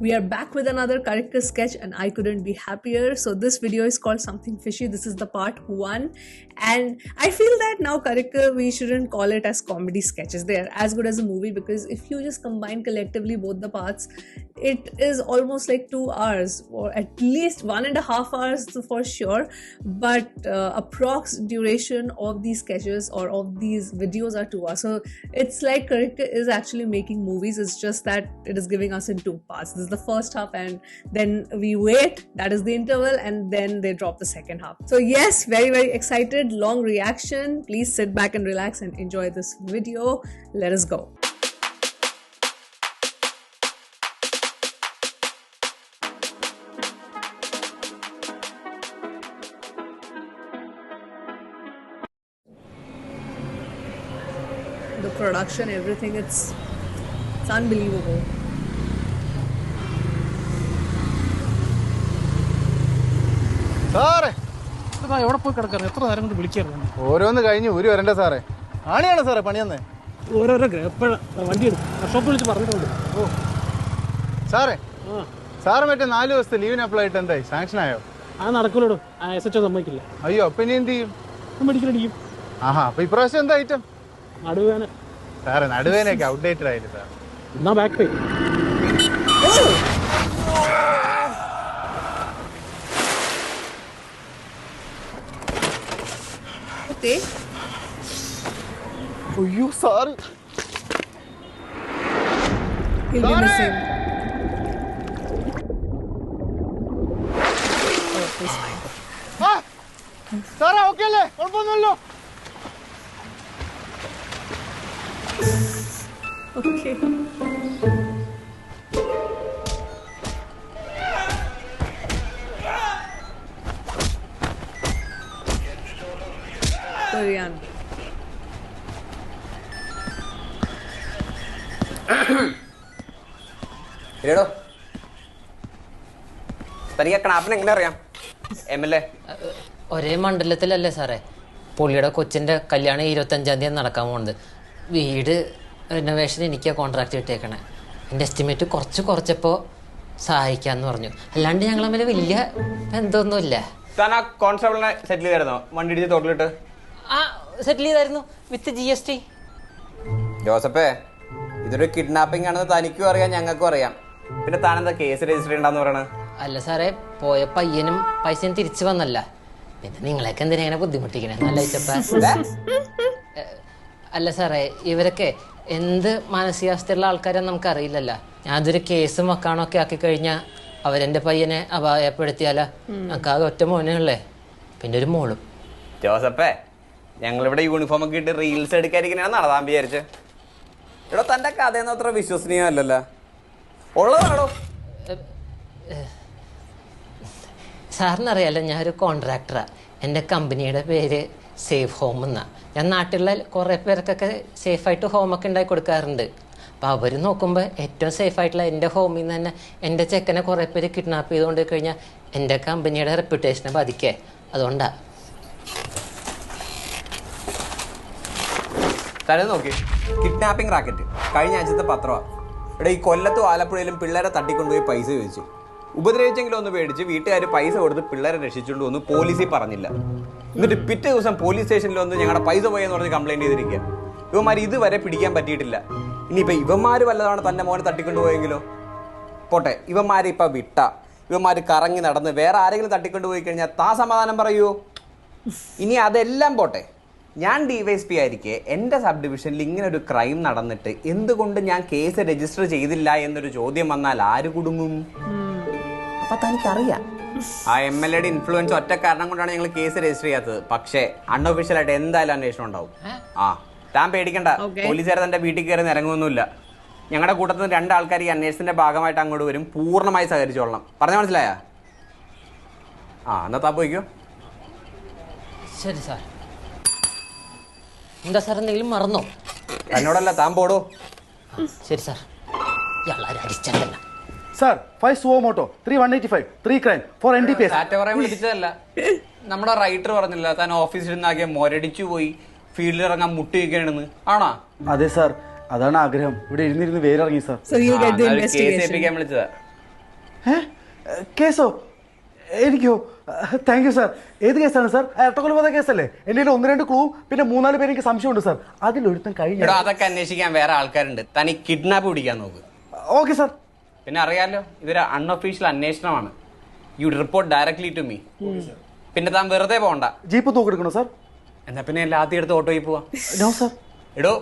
We are back with another character sketch and I couldn't be happier. So this video is called Something Fishy. This is the part 1 and I feel that now character we shouldn't call it as comedy sketches. They are as good as a movie because if you just combine collectively both the parts, it is almost like 2 hours or at least 1.5 hours for sure. But approx duration of these sketches or of these videos are 2 hours. So it's like character is actually making movies. It's just that it is giving us in 2 parts. This is the first half and then we wait, that is the interval, and then they drop the second half. So yes, very very excited, long reaction. Please sit back and relax and enjoy this video. Let us go. The production, everything, it's unbelievable. സാറേ എവിടെ പോയി കിടക്കാറ്? എത്ര നേരം കൊണ്ട് വിളിക്കാറുണ്ട്? ഓരോന്ന് കഴിഞ്ഞ് ഊരി വരണ്ട സാറേ. ആണിയാണ് സാറേ പണിയെന്നേ. ഓരോരോ എപ്പോഴാണ് വണ്ടി എടുക്കും? വർക്ക്ഷോപ്പിൽ വിളിച്ച് പറഞ്ഞിട്ടുണ്ട്. ഓ സാറേ, സാറ് മറ്റേ 4 ദിവസത്തെ ലീവിന് അപ്ലൈ ആയിട്ട് എന്തായി? സാങ്ഷൻ ആയോ? ആ നടക്കൂലോടോ, SHO സമ്മതിക്കില്ല. അയ്യോ, അപ്പൊ ഇനി എന്ത് ചെയ്യും? മെഡിക്കലടിക്കും. ആഹാ, അപ്പൊ ഇപ്രാവശ്യം എന്താ ഐറ്റം? നടുവേന. സാറേ നടുവേനൊക്കെ ഔട്ട്ഡേറ്റഡ് ആയില്ലേ സാർ? എന്നാ ബാക്ക് പെയിൻ. അയ്യോ സാറ്, സാറേ ഓക്കെ അല്ലേ? കുഴപ്പമൊന്നുമല്ലോ? Okay. Korean. ഇല്ലടോ, തനിക്ക് കണാപ്പിനെ എങ്ങനെ അറിയാം? MLA ഒരേ മണ്ഡലത്തിലല്ലേ സാറേ? പുള്ളിയുടെ കൊച്ചിൻ്റെ കല്യാണം 25-ാം തീയതി നടക്കാൻ പോകുന്നത്. വീട് റിനോവേഷൻ എനിക്കാണ് കോൺട്രാക്ട് കിട്ടിയേക്കണേ. എൻ്റെ എസ്റ്റിമേറ്റ് കുറച്ചപ്പോൾ സഹായിക്കാമെന്ന് പറഞ്ഞു. അല്ലാണ്ട് ഞങ്ങൾ തമ്മിൽ വലിയ ബന്ധമൊന്നുമില്ല. താൻ ആ കോൺസ്റ്റബിളിനെ സെറ്റിൽ ചെയ്തായിരുന്നോ? വണ്ടി ഇടിച്ച് തോട്ടിലിട്ട് സെറ്റിൽ ചെയ്തായിരുന്നു വിത്ത് GST. ജോസഫേ, ഇതൊരു കിഡ്നാപ്പിംഗ് ആണെന്ന് തനിക്കും അറിയാം, ഞങ്ങൾക്കും അറിയാം. പിന്നെ താനെന്താ കേസ് രജിസ്റ്റർ ചെയ്യണ്ടെന്ന് പറയണത്? അല്ല സാറേ, പോയ പയ്യനും പൈസയും തിരിച്ചു വന്നല്ല. പിന്നെ നിങ്ങളെയൊക്കെ എന്തിനാ ഇങ്ങനെ ബുദ്ധിമുട്ടിക്കണേ? നല്ല അല്ല സാറേ, ഇവരൊക്കെ എന്ത് മാനസികാവസ്ഥയുള്ള ആൾക്കാരെന്ന് നമുക്കറിയില്ലല്ലോ. ഞാനതൊരു കേസും വക്കാണൊക്കെ ആക്കി കഴിഞ്ഞാൽ അവരെൻ്റെ പയ്യനെ അപായപ്പെടുത്തിയാലോ? നമുക്കാകെ ഒറ്റ മോനേ ഉള്ളേ, പിന്നെ ഒരു മോളും. ജോസഫേ, ഞങ്ങളിവിടെ യൂണിഫോം ഒക്കെ ഇട്ട് റീൽസ് എടുക്കാതിരിക്കണ നടത്താൻ വിചാരിച്ച്. എടോ, തൻ്റെ കഥയൊന്നും അത്ര വിശ്വസനീയമല്ലല്ലോ. ഉള്ളതാണോ? സാറിനറിയാലോ, ഞാനൊരു കോൺട്രാക്ടറാണ്. എൻ്റെ കമ്പനിയുടെ പേര് സേഫ് ഹോം എന്നാണ്. ഞാൻ നാട്ടിലുള്ള കുറേ പേർക്കൊക്കെ സേഫായിട്ട് ഹോമൊക്കെ ഉണ്ടാക്കി കൊടുക്കാറുണ്ട്. അപ്പോൾ അവർ നോക്കുമ്പോൾ ഏറ്റവും സേഫായിട്ടുള്ള എൻ്റെ ഹോമിൽ നിന്ന് തന്നെ എൻ്റെ ചെക്കനെ കുറേ പേര് കിഡ്നാപ്പ് ചെയ്തുകൊണ്ട് കഴിഞ്ഞാൽ എൻ്റെ കമ്പനിയുടെ റെപ്യൂട്ടേഷനെ ബാധിക്കേ. അതുകൊണ്ടാണ്. തലേ നോക്കി, കിഡ്നാപ്പിംഗ് റാക്കറ്റ് കഴിഞ്ഞ ആഴ്ചത്തെ പത്രമാണ്. ഇവിടെ ഈ കൊല്ലത്തും ആലപ്പുഴയിലും പിള്ളേരെ തട്ടിക്കൊണ്ടുപോയി പൈസ ചോദിച്ചു. ഉപദ്രവിച്ചെങ്കിലും ഒന്ന് പേടിച്ച് വീട്ടുകാർ പൈസ കൊടുത്ത് പിള്ളേരെ രക്ഷിച്ചുകൊണ്ട് വന്നു. പോലീസിൽ പറഞ്ഞില്ല. എന്നിട്ട് പിറ്റേ ദിവസം പോലീസ് സ്റ്റേഷനിൽ വന്ന് ഞങ്ങളുടെ പൈസ പോയെന്ന് പറഞ്ഞ് കംപ്ലൈൻറ്റ് ചെയ്തിരിക്കുക. ഇവന്മാർ ഇതുവരെ പിടിക്കാൻ പറ്റിയിട്ടില്ല. ഇനിയിപ്പോൾ ഇവന്മാർ വല്ലതാണ് തൻ്റെ മോനെ തട്ടിക്കൊണ്ടുപോയെങ്കിലോ? പോട്ടെ, ഇവന്മാരെ ഇപ്പം വിട്ട ഇവന്മാർ കറങ്ങി നടന്ന് വേറെ ആരെങ്കിലും തട്ടിക്കൊണ്ടുപോയി കഴിഞ്ഞാൽ താ സമാധാനം പറയൂ? ഇനി അതെല്ലാം പോട്ടെ, ഞാൻ DYSP ആയിരിക്കെ എൻ്റെ സബ് ഡിവിഷനിൽ ഇങ്ങനെ ഒരു ക്രൈം നടന്നിട്ട് എന്തുകൊണ്ട് ഞാൻ കേസ് രജിസ്റ്റർ ചെയ്തില്ല എന്നൊരു ചോദ്യം വന്നാൽ ആര് കുടുങ്ങും? അപ്പൊ തനിക്കറിയാം, ആ MLAയുടെ ഇൻഫ്ലുവൻസ് ഒറ്റ കാരണം കൊണ്ടാണ് ഞങ്ങൾ കേസ് രജിസ്റ്റർ ചെയ്യാത്തത്. പക്ഷേ അൺഒഫീഷ്യലായിട്ട് എന്തായാലും അന്വേഷണം ഉണ്ടാവും. താൻ പേടിക്കണ്ട, പോലീസുകാരെ തന്റെ വീട്ടിൽ കയറി ഇറങ്ങുമൊന്നുമില്ല. ഞങ്ങളുടെ കൂട്ടത്തിൽ നിന്ന് 2 ആൾക്കാർ ഈ അന്വേഷണത്തിന്റെ ഭാഗമായിട്ട് അങ്ങോട്ട് വരും. പൂർണ്ണമായി സഹകരിച്ചോളണം. പറഞ്ഞ മനസ്സിലായ? എന്നാ താ പോയിക്കോ. ശരി സാർ. എന്താ സാർ, എന്തെങ്കിലും മറന്നോ? എന്നോടല്ല, താൻ പോടോ. ശരി സാർ. ഇയാളാരും അരിച്ചല്ല sir. 5 suo moto, 3 185, 3 crime, 4 NDPS. സാറ്റ പറയാൻ വിളിപ്പിച്ചതല്ല. നമ്മുടെ റൈറ്റർ പറഞ്ഞില്ല താൻ ഓഫീസിൽ നിന്നാകെ മൊരടിച്ചു പോയി ഫീൽഡിൽ ഇറങ്ങാൻ മുട്ടി വയ്ക്കണെന്ന്. ആണോ? അതെ സാർ, അതാണ് ആഗ്രഹം. ഇവിടെ ഇരുന്നിരുന്ന് വേരിറങ്ങി സാർ. വിളിച്ചതാ. കേസോ? എനിക്കോ? Thank you sir. ഏത് കേസാണ് സാർ? ഇരട്ടക്കൊലപാതക കേസല്ലേ? എൻ്റെ 1-2 ക്ലൂ പിന്നെ 3-4 പേര് എനിക്ക് സംശയമുണ്ട് സാർ. അതിലൊരുത്തൻ കഴിഞ്ഞ അതൊക്കെ അന്വേഷിക്കാൻ വേറെ ആൾക്കാരുണ്ട്. തനി കിഡ്നാപ്പ് പിടിക്കാൻ നോക്ക്. Okay sir. പിന്നെ അറിയാലോ, ഇതൊരു അൺഒഫീഷ്യൽ അന്വേഷണമാണ്. You report directly to me. പിന്നെ താൻ വെറുതെ പോകണ്ട. ജീപ്പ് തൂക്കെടുക്കണോ സാർ? എന്നാ പിന്നെ എല്ലാ ആദ്യം എടുത്ത് ഓട്ടോയിൽ പോവാം. No sir. എടോ,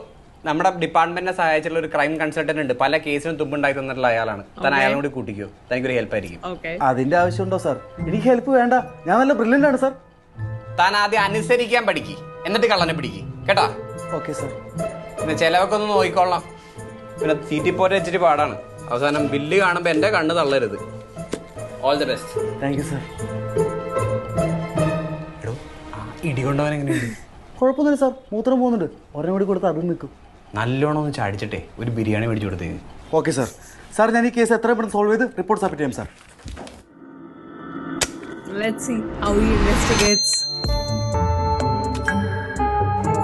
നമ്മുടെ ഡിപ്പാർട്ട്മെന്റിനെ സഹായിച്ചുള്ള ഒരു ക്രൈം കൺസൾട്ടന്റ് ഉണ്ട്. പല കേസിനും തുമ്പുണ്ടായി തന്നിട്ടുള്ള അയാളാണ്. താൻ അയാളും കൂടി കൂട്ടിക്കോ, തനിക്കൊരു ഹെൽപ്പ് ആയിരിക്കും. അതിന്റെ ആവശ്യമുണ്ടോ സാർ? എനിക്ക് ഹെൽപ്പ് വേണ്ട, ഞാൻ നല്ല ബ്രില്യൻ്റ് ആണ് സാർ. താൻ ആദ്യം അനുസരിക്കാൻ പഠിക്ക്, എന്നിട്ട് കള്ളനെ പിടിക്ക് കേട്ടാ. Okay sir. പിന്നെ ചിലവൊക്കെ ഒന്ന് നോക്കിക്കൊള്ളാം. പിന്നെ തീറ്റിപ്പോരെ വെച്ചിട്ട് പാടാണ്. അവസാനം ബില്ല് കാണുമ്പോ എന്റെ കണ്ണ് തള്ളരുത്. All the best. Thank you sir. എടോ, ഇടികൊണ്ടവൻ എങ്ങനെയുണ്ട്? കുഴപ്പമൊന്നുമില്ല സാർ, മൂത്രം പോകുന്നുണ്ട്. ഒരെണ്ണം കൂടി കൊടുത്ത് അതും നിൽക്കും. നല്ലോണം ഒന്ന് ചാടിച്ചിട്ടേ ഒരു ബിരിയാണി മേടിച്ചു കൊടുത്തേക്ക്. Okay sir. സാർ, ഞാൻ ഈ കേസ് എത്രയും പെട്ടെന്ന് സോൾവ് ചെയ്ത് റിപ്പോർട്ട് സബ്മിറ്റ് ചെയ്യാം sir. Let's see how he investigates.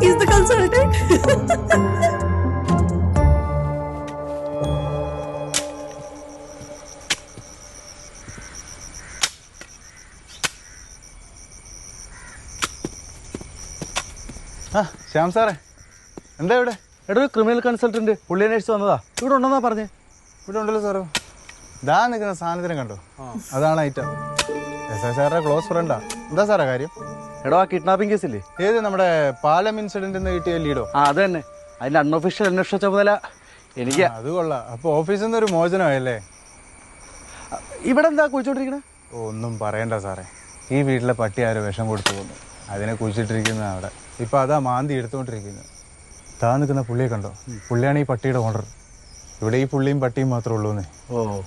He's the consultant. ആ ശ്യാം സാറേ, എന്താ ഇവിടെ? എടോ, ഒരു ക്രിമിനൽ കൺസൾട്ടന്റ് പുള്ളി അന്വേഷിച്ച് വന്നതാ. ഇവിടെ ഉണ്ടെന്നാ പറഞ്ഞേ. ഇവിടെ ഉണ്ടല്ലോ സാറോ. ദാ നിൽക്കുന്ന സാധനത്തിനെ കണ്ടോ? അതാണ് ഐറ്റം. എസ് സാറിന്റെ ക്ലോസ് ഫ്രണ്ടാ. എന്താ സാറേ കാര്യം? എടോ, ആ കിഡ്നാപ്പിംഗ് കേസില്ലേ? ഏത് നമ്മുടെ പാലം ഇൻസിഡന്റിൽ കിട്ടിയ ലീഡോ? അത് തന്നെ. അതിന്റെ അൺഒഫീഷ്യൽ അന്വേഷണ ചുമതല എനിക്ക്. അത് കൊള്ളാം. അപ്പൊ ഓഫീസിൽ നിന്ന് ഒരു മോചനമായല്ലേ? ഇവിടെ എന്താ കുഴിച്ചോണ്ടിരിക്കണേ? ഒന്നും പറയണ്ട സാറേ. ഈ വീട്ടിലെ പട്ടി ആരോ വിഷം കൊടുത്തു പോകുന്നു. അതിനെ കുഴിച്ചിട്ടിരിക്കുന്ന അവിടെ. ഇപ്പൊ അതാ മാന്തി എടുത്തുകൊണ്ടിരിക്കുന്നത്. താ നിൽക്കുന്ന പുള്ളിയെ കണ്ടോ? പുള്ളിയാണ് ഈ പട്ടിയുടെ ഓണർ. ഇവിടെ ഈ പുള്ളിയും പട്ടിയും മാത്രമേ ഉള്ളൂന്നേ.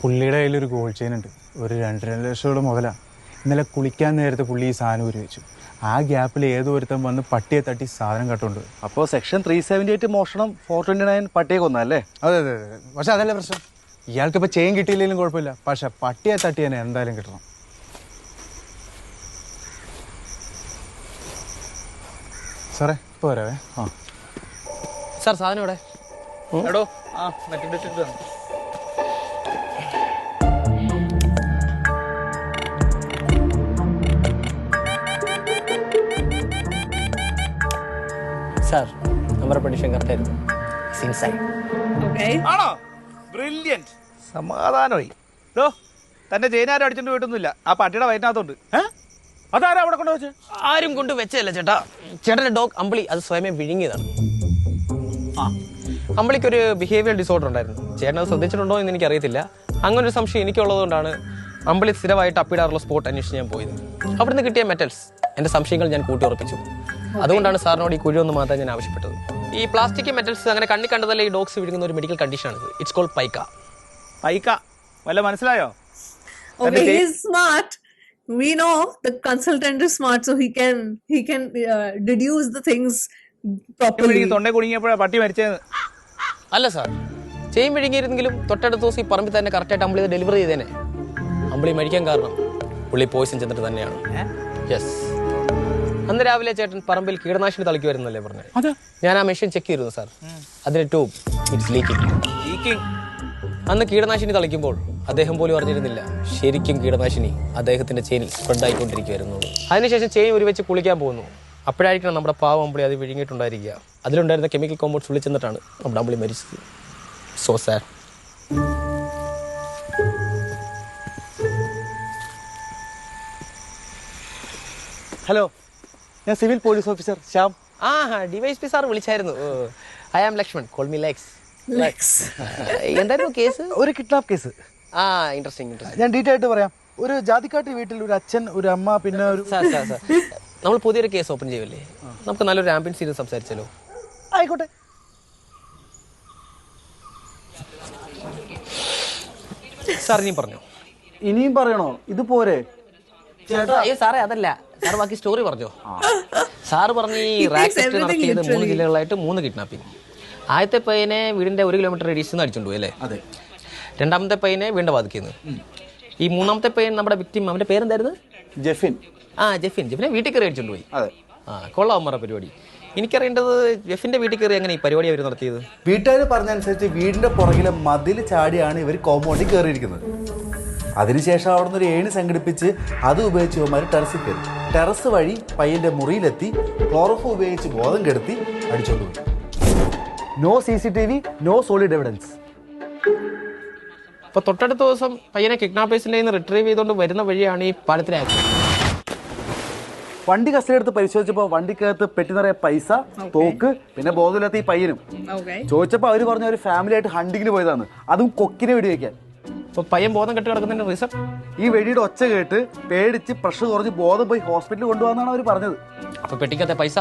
പുള്ളിയുടെ കയ്യിലൊരു ഗോൾഡ് ചെയിൻ ഉണ്ട്. ഒരു 2-2 ലക്ഷം മുതലാ. ഇന്നലെ കുളിക്കാൻ നേരത്തെ പുള്ളി ഈ സാധനം ഉരി വെച്ചു. ആ ഗ്യാപ്പിൽ ഏതോ ഒരുത്തം വന്ന് പട്ടിയെ തട്ടി സാധനം കട്ടുകൊണ്ട്. അപ്പോൾ സെക്ഷൻ 378 മോഷണം, 429 പട്ടിയെ കൊന്നല്ലേ? അതെ അതെ അതെ. പക്ഷെ അതല്ലേ പ്രശ്നം. ഇയാൾക്കിപ്പോൾ ചെയിൻ കിട്ടിയില്ലെങ്കിലും കുഴപ്പമില്ല. പക്ഷെ പട്ടിയെ തട്ടി തന്നെ എന്തായാലും കിട്ടണം. സാറേ ഇപ്പോൾ വരാവേ. ആ സാർ, സാധനം ഇവിടെ. എടോ, മറ്റേ ഡിസ്ട്രിക്ട് സാർ, നമ്മുടെ പ്രഡിക്ഷൻ കറക്റ്റ് ആയിരുന്നു. Okay. ആണോ? ബ്രില്യന്റ്. സമാധാനമായി. ഡോ, തന്റെ ജയിനാരും അടിച്ചോണ്ട് പോയിട്ടൊന്നുമില്ല. ആ പട്ടിയുടെ വയറ്റിനകത്തോണ്ട്. അതാരാ അവിടെ കൊണ്ടുവച്ച്? ആരും കൊണ്ട് വെച്ചതല്ല ചേട്ടാ. ചേട്ടന്റെ ഡോഗ് അമ്പിളി അത് സ്വയമേ വിഴുങ്ങിയതാണ്. അമ്പിളിക്കൊരു ബിഹേവിയർ ഡിസോർഡർ ഉണ്ടായിരുന്നു. ചേട്ടൻ അത് ശ്രദ്ധിച്ചിട്ടുണ്ടോ എന്ന് എനിക്കറിയത്തില്ല. അങ്ങനെ ഒരു സംശയം എനിക്കുള്ളതുകൊണ്ടാണ് അമ്പിളി സ്ഥിരമായിട്ട് അപ്പിടാറുള്ള സ്പോട്ട് അന്വേഷിച്ച് ഞാൻ പോയത്. അവിടുന്ന് കിട്ടിയ മെറ്റൽസ് എന്റെ സംശയങ്ങൾ ഞാൻ കൂട്ടി ഉറപ്പിച്ചു. അതുകൊണ്ടാണ് സാറിനോട് ഈ കുഴി ഒന്ന് മാറ്റാൻ ഞാൻ ആവശ്യപ്പെട്ടത്. ഈ പ്ലാസ്റ്റിക് മെറ്റൽസ് അങ്ങനെ കണ്ണി കണ്ടതല്ല ഈ ഡോഗ്സ് വിഴുങ്ങുന്ന ഒരു മെഡിക്കൽ കണ്ടീഷനാണ്. It's called Paika. പൈക്ക വല്ല മനസ്സിലായോ? Okay, he's smart. We know the consultant is smart, so he can deduce the things properly. തൊണ്ട കുടുങ്ങിയപ്പോഴാ പട്ടി മരിച്ചത്. അല്ല സാർ, ചെയിൻ വിഴുങ്ങിയിരുന്നെങ്കിലും തൊട്ടടുത്ത ദിവസം ഈ പറമ്പിൽ തന്നെ കറക്റ്റായിട്ട് അമ്പിളി ഡെലിവറി ചെയ്തേനെ. അമ്പിളി മരിക്കാൻ കാരണം പുള്ളി പോയിസൺ ചെന്നിട്ട് തന്നെയാണ്. യെസ്. അന്ന് രാവിലെ ചേട്ടൻ പറമ്പിൽ കീടനാശിനി തളിക്കുമായിരുന്നല്ലേ പറഞ്ഞത്? ഞാൻ ആ മെഷീൻ ചെക്ക് ചെയ്തിരുന്നു സാർ. അതിന് ട്യൂബ് ഇറ്റ്സ് ലീക്കിംഗ്. അന്ന് കീടനാശിനി തളിക്കുമ്പോൾ അദ്ദേഹം പോലും അറിഞ്ഞിരുന്നില്ല ശരിക്കും കീടനാശിനി അദ്ദേഹത്തിന്റെ ചെയിനിൽ സ്പ്രെഡ് ആയിക്കൊണ്ടിരിക്കുമായിരുന്നു. അതിനുശേഷം ചെയിൻ ഒരു വെച്ച് കുളിക്കാൻ പോകുന്നു. അപ്പോഴായിരിക്കണം നമ്മുടെ പാവം അമ്പിളി അത് വിഴുങ്ങിയിട്ടുണ്ടായിരിക്കുക. അതിലുണ്ടായിരുന്ന കെമിക്കൽ കോമ്പൗണ്ട്സ് വിളിച്ചെന്നിട്ടാണ് നമ്മുടെ അമ്പിളി മരിച്ചത്. So sad. ഹലോ, ഞാൻ civil police officer Shyam. DySP sir വിളിച്ചായിരുന്നു. I am Lakshman, call me Lex. എന്തായിരുന്നു കേസ്? ഒരു കിഡ്നാപ്പ് കേസ്. ഇൻട്രസ്റ്റിംഗ്. ഞാൻ ഡീറ്റെയിൽ ആയിട്ട് പറയാം. ഒരു ജാതിക്കാട്ടി വീട്ടിൽ ഒരു അച്ഛൻ, ഒരു അമ്മ, പിന്നെ ഒരു സാർ നമ്മൾ പുതിയൊരു കേസ് ഓപ്പൺ ചെയ്യുമല്ലേ? നമുക്ക് നല്ലൊരു ആംബിയൻസ് ചെയ്ത് സംസാരിച്ചാലോ? ആയിക്കോട്ടെ. സാർ ഇനിയും പറഞ്ഞോ? ഇനിയും പറയണോ? ഇത് പോരെ? അയ്യോ സാറേ, അതല്ല സാർ, ബാക്കി സ്റ്റോറി പറഞ്ഞോ. സാറ് പറഞ്ഞ ഈ റാക്കറ്റ് നടത്തിയത് 3 ജില്ലകളിലായിട്ട് 3 കിഡ്നാപ്പിംഗ്. ആദ്യത്തെ പയ്യനെ വീടിന്റെ 1 കിലോമീറ്റർ റേഡിയസിൽ നിന്ന് അടിച്ചോണ്ട് പോയി അല്ലേ? അതെ. രണ്ടാമത്തെ പയ്യനെ വീണ്ടും ബാധിക്കുന്നു. ഈ മൂന്നാമത്തെ പയ്യൻ നമ്മുടെ വിക്ടിം, അവന്റെ പേരെന്തായിരുന്നു? ജെഫിൻ. ജെഫിനെ വീട്ടിൽ കയറി അടിച്ചോണ്ട് പോയി. അതെ. കൊള്ളാവുന്ന പരിപാടി. എനിക്കറിയേണ്ടത് ജെഫിന്റെ വീട്ടിൽ കയറി എങ്ങനെ ഈ പരിപാടി അവർ നടത്തിയത്? വീട്ടുകാർ പറഞ്ഞനുസരിച്ച് വീടിന്റെ പുറകിലെ മതിൽ ചാടിയാണ് ഇവർ കോമ്പൗണ്ടിൽ കയറിയിരിക്കുന്നത്. അതിനുശേഷം അവിടെ നിന്ന് ഒരു ഏണി സംഘടിപ്പിച്ച് അത് ഉപയോഗിച്ച് അവന്മാർ ടെറസിൽ കയറി. ടെറസ് വഴി പയ്യൻ്റെ മുറിയിലെത്തി ക്ലോറോഫോം ഉപയോഗിച്ച് ബോധം കെടുത്തി അടിച്ചോണ്ട് പോയി. No CCTV, no solid evidence. അപ്പോൾ തൊട്ടടുത്ത ദിവസം പയ്യനെ കിഡ്നാപ്പേഴ്സിൻ്റെ നിന്ന് റിട്രീവ് ചെയ്തുകൊണ്ട് വരുന്ന വഴിയാണ് ഈ പാലത്തിലെ ആക്സിഡന്റ്. വണ്ടി കസ്റ്റഡി എടുത്ത് പരിശോധിച്ചപ്പോൾ വണ്ടിക്കകത്ത് പെട്ടി നിറയെ പൈസ, തോക്ക്, പിന്നെ ബോധമില്ലാത്ത ഈ പയ്യനും. ചോദിച്ചപ്പോൾ അവർ പറഞ്ഞു ഒരു ഫാമിലി ആയിട്ട് ഹണ്ടിങ്ങിന് പോയതാണ്, അതും കൊക്കിനെ വെടിവെക്കാൻ. അപ്പോൾ പയ്യൻ ബോധം കെട്ട് കിടക്കുന്നതിന്റെ റീസൺ ഈ വെടിയുടെ ഒച്ച കേട്ട് പേടിച്ച് പ്രഷർ കുറഞ്ഞ് ബോധം പോയി ഹോസ്പിറ്റലിൽ കൊണ്ടുപോകാന്നാണ് അവർ പറഞ്ഞത്. അപ്പോൾ പെട്ടിക്കത്തെ പൈസ?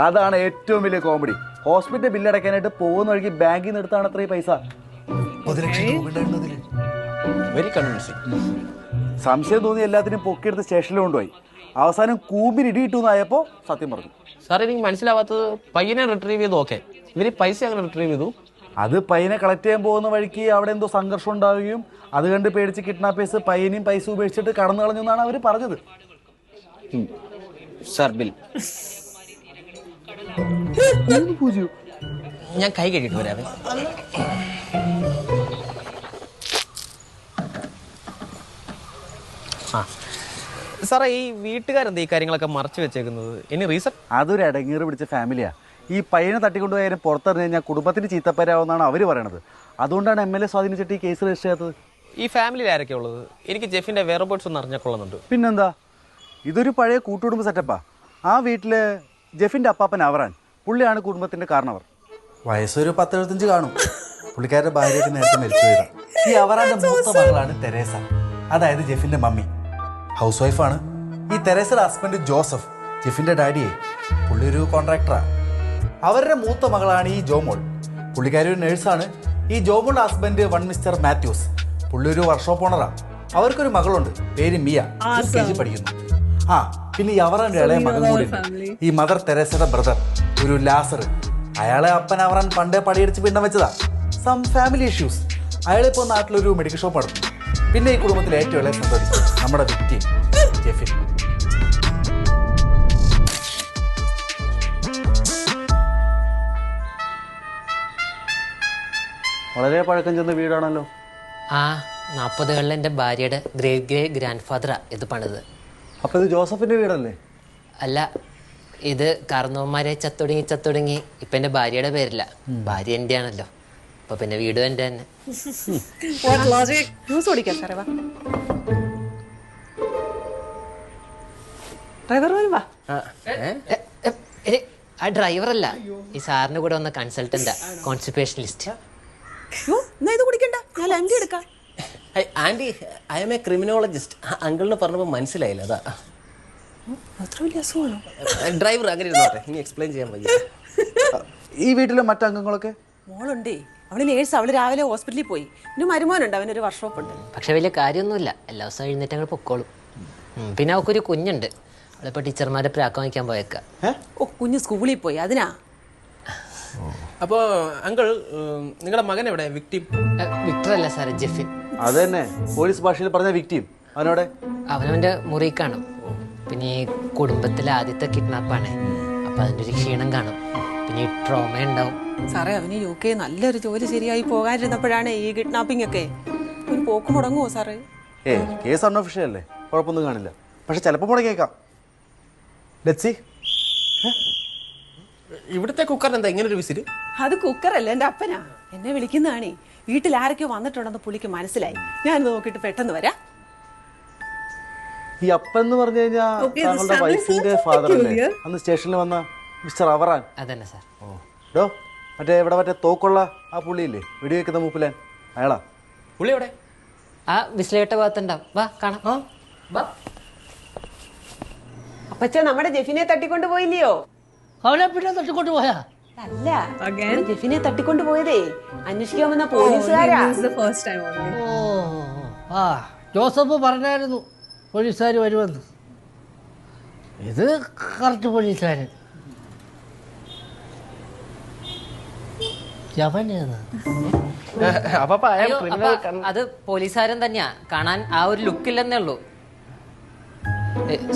അതാണ് ഏറ്റവും വലിയ കോമഡി. ഹോസ്പിറ്റൽ ബില്ലടയ്ക്കാനായിട്ട് പോകുന്ന വഴിക്ക് ബാങ്കിൽ നിന്ന് എടുത്താണ് അത്രയും പൈസ. 1 ലക്ഷം രൂപ ഉണ്ടായിരുന്നു അതിൽ. Very convincing. സംശയം തോന്നി എല്ലാത്തിനും പൊക്കിയെടുത്ത് സ്റ്റേഷനിൽ കൊണ്ടുപോയി. അവസാനം കൂമ്പിന് ഇടി കിട്ടുമെന്നായപ്പോൾ സത്യം പറഞ്ഞു. സാർ, എനിക്ക് മനസ്സിലാവാത്തത് പയ്യനെ റിട്രീവ് ചെയ്തു, ഓക്കെ, ഇവർ പൈസ അങ്ങനെ റിട്രീവ് ചെയ്തു? അത് പയ്യനെ കളക്ട് ചെയ്യാൻ പോകുന്ന വഴിക്ക് അവിടെ എന്തോ സംഘർഷം ഉണ്ടാവുകയും അത് കണ്ട് പേടിച്ച് കിഡ്നാപ്പേഴ്സ് പയ്യനെയും പൈസ ഉപേക്ഷിച്ചിട്ട് കടന്നു കളഞ്ഞു എന്നാണ് അവർ പറഞ്ഞത്. സാർ, ബിൽ ഞാൻ കൈ കഴുകിയിട്ട് വരാവേ. ആ സാറേ, ഈ വീട്ടുകാരെന്താ ഈ കാര്യങ്ങളൊക്കെ മറച്ചു വെച്ചേക്കുന്നത്? ഇനി റീസൺ? അതൊരു അടങ്ങീറ് പിടിച്ച ഫാമിലിയാ. ഈ പയ്യനെ തട്ടിക്കൊണ്ടുപോയാലും പുറത്തെറിഞ്ഞു കഴിഞ്ഞാൽ കുടുംബത്തിന് ചീത്തപ്പരാവുമെന്നാണ് അവർ പറയണത്. അതുകൊണ്ടാണ് MLA സ്വാധീനിച്ചിട്ട് ഈ കേസ് രജിസ്റ്റർ ചെയ്യാത്തത്. ഈ ഫാമിലിയിൽ ആരൊക്കെ ഉള്ളത്? എനിക്ക് ജെഫിന്റെ വേറെബോട്ട്സ് ഒന്ന് അറിഞ്ഞൊള്ളുന്നുണ്ട്. പിന്നെന്താ, ഇതൊരു പഴയ കൂട്ടുകുടുംബ സെറ്റപ്പാ. ആ വീട്ടില് ജെഫിന്റെ അപ്പാപ്പൻ അവറാൻ, പുള്ളിയാണ് കുടുംബത്തിന്റെ കാരണവർ. വയസ്സൊരു 10-75 കാണും. പുള്ളിക്കാരുടെ ഭാര്യയൊക്കെ നേരത്തെ മരിച്ചു പോയതാ. ഈ അവറാന്റെ മൂത്ത മകളാണ് തെരേസ, അതായത് ജെഫിന്റെ മമ്മി. ഹൗസ് വൈഫാണ്. ഈ തെരേസയുടെ ഹസ്ബൻഡ് ജോസഫ്, ജെഫിന്റെ ഡാഡിയെ, പുള്ളി ഒരു കോൺട്രാക്ടറാ. അവരുടെ മൂത്ത മകളാണ് ഈ ജോമോൾ, പുള്ളിക്കാരി ഒരു നേഴ്സാണ്. ഈ ജോമോളുടെ ഹസ്ബൻഡ് മിസ്റ്റർ മാത്യൂസ്, പുള്ളി ഒരു വർക്ക്ഷോപ്പ് ഓണറാ. അവർക്കൊരു മകളുണ്ട്, പേര് മിയ, UKG പഠിക്കുന്നു. ആ പിന്നെ ഈ അവറാന്റെ ഇളയ മകൻ കൂടി, ഈ മദർ തെരേസയുടെ ബ്രദർ, ഒരു ലാസർ. അയാളെ അപ്പൻ അവറാൻ പണ്ടേ പടിയടിച്ച് പിണ്ടം വെച്ചതാ. Some family issues. അയാളിപ്പോ നാട്ടിലൊരു മെഡിക്കൽ ഷോപ്പ് നടത്തും. പിന്നെ ഈ കുടുംബത്തിലെ ഏറ്റവും ഇളയ സന്തതി നമ്മുടെ വിക്ടിം ജെഫിൻ. വളരെ പഴക്കം ചെന്ന വീടാണല്ലോ. ആ 40കളിൽ എൻ്റെ ഭാര്യയുടെ ഗ്രേറ്റ് ഗ്രാൻഡ് ഫാദറാ ഇത് പണിത്. അപ്പൊ ഇത് ജോസഫിന്റെ വീടല്ലേ? അല്ല, ഇത് കാരണവന്മാരെ ചത്തൊടുങ്ങി ഇപ്പം എൻ്റെ ഭാര്യയുടെ പേരില്ല, ഭാര്യ എൻ്റെ ആണല്ലോ. അപ്പൊ പിന്നെ വീടും എൻ്റെ തന്നെ. ജ്യൂസ് ഓടിക്കാം സാറേ, വാ. ഡ്രൈവർ വാ. ആ ഡ്രൈവറല്ല, ഈ സാറിന് കൂടെ വന്ന കൺസൾട്ടന്റാ, കോൺസ്റ്റിപ്പേഷനിസ്റ്റ്. എന്നാ ഇത് കുടിക്കണ്ട, ഞാൻ ലഞ്ച് എടുക്കാം. Aunty, I am a criminologist. അങ്കിളിന് പറഞ്ഞപ്പോൾ മനസ്സിലായില്ല, അതാ. അത്ര വലിയ അസുഖമാണോ? ഡ്രൈവർ അങ്ങനെ ഇരുന്നോട്ടെ, ഇനി എക്സ്പ്ലെയിൻ ചെയ്യാൻ വയ്യ. ഈ വീട്ടിലെ മറ്റംഗങ്ങളൊക്കെ? മോളുണ്ടേ, അവള് നേഴ്സ്. അവള് രാവിലെ ഹോസ്പിറ്റലിൽ പോയി. പിന്നെ മരുമോനുണ്ട്, അവനൊരു വർക്ക്ഷോപ്പ് ഉണ്ട്. പക്ഷെ വലിയ കാര്യമൊന്നുമില്ല, എല്ലാ ദിവസവും എഴുന്നേറ്റ് അങ്ങ് പൊക്കോളും. പിന്നെ അവൾക്കൊരു കുഞ്ഞുണ്ട്, അവളിപ്പോൾ ടീച്ചർമാരെ പ്രാക്കം വയ്ക്കാൻ പോയേക്കാം. ഓ, കുഞ്ഞ് സ്കൂളിൽ പോയി, അതിനാ. അപ്പോൾ അങ്കിൾ, നിങ്ങളുടെ മകൻ എവിടെ? വിക്ടിം? വിക്ടർ അല്ല സാറേ, ജെഫിൻ. അത് തന്നെ, പോലീസ് ഭാഷയിൽ പറഞ്ഞ വിക്ടിം. അവനോടെ അവനവൻ്റെ മുറി കാണും. പിന്നെ ഈ കുടുംബത്തിലെ ആദ്യത്തെ കിഡ്നാപ്പാണ്, അപ്പം അതിൻ്റെ ഒരു ക്ഷീണം കാണും. പിന്നെ ഈ ട്രോമ ഉണ്ടാവും. സാറേ, അവന് UK നല്ലൊരു ജോലി ശരിയായി പോകാനിരുന്നപ്പോഴാണ് ഈ കിഡ്നാപ്പിംഗ് ഒക്കെ. ഒരു പോക്ക് മുടങ്ങുമോ സാറേ? കേസ് അൺഒഫീഷ്യൽ അല്ലേ, കുഴപ്പമൊന്നും കാണില്ല. പക്ഷെ ചിലപ്പോൾ മുടങ്ങിയേക്കാം. Let's see. ഇവിടുത്തെ കുക്കറിന് എന്താ ഇങ്ങനെ ഒരു വിസിൽ? അത് കുക്കറല്ല, എൻ്റെ അപ്പനാ. എന്നെ വിളിക്കുന്നതാണേ. വീട്ടിൽ ആരൊക്കെയോ വന്നിട്ടുണ്ടെന്ന് പുള്ളിക്ക് മനസ്സിലായി. ഞാനിത് നോക്കിയിട്ട് പെട്ടെന്ന് വരാം. ഈ അപ്പൻ എന്ന് പറഞ്ഞു കഴിഞ്ഞാൽ താങ്കളുടെ വൈഫിന്റെ ഫാദർ അല്ലേ, അന്ന് സ്റ്റേഷനിൽ വന്ന മിസ്റ്റർ അവറാൻ? അതന്നെ സാർ. ഡോ, മറ്റേ തോക്കുള്ള ആ പുള്ളിയില്ലേ, വെടിവെക്കുന്ന മൂപ്പിലാൻ, അയാളാ. പുള്ളി എവിടെ? ആ വിസിലേട്ട ഭാഗത്തുണ്ടാവും, വാ കാണാം. അപ്പച്ച, നമ്മുടെ ജെഫിനെ തട്ടിക്കൊണ്ട് പോയില്ലയോ? അവനെ പിന്നെ തട്ടിക്കൊണ്ട് പോയാ? അല്ല, ജെഫിനെ തട്ടിക്കൊണ്ട് പോയതേ അന്വേഷിക്കാൻ വന്ന പോലീസുകാരാ. ആ ജോസഫ് പറഞ്ഞായിരുന്നു പോലീസുകാർ വരുമെന്ന്. ഇത് കറക്റ്റ് പോലീസുകാരൻ. അത് പോലീസുകാരൻ തന്നെയാ, കാണാൻ ആ ഒരു ലുക്കില്ലെന്നേ ഉള്ളൂ.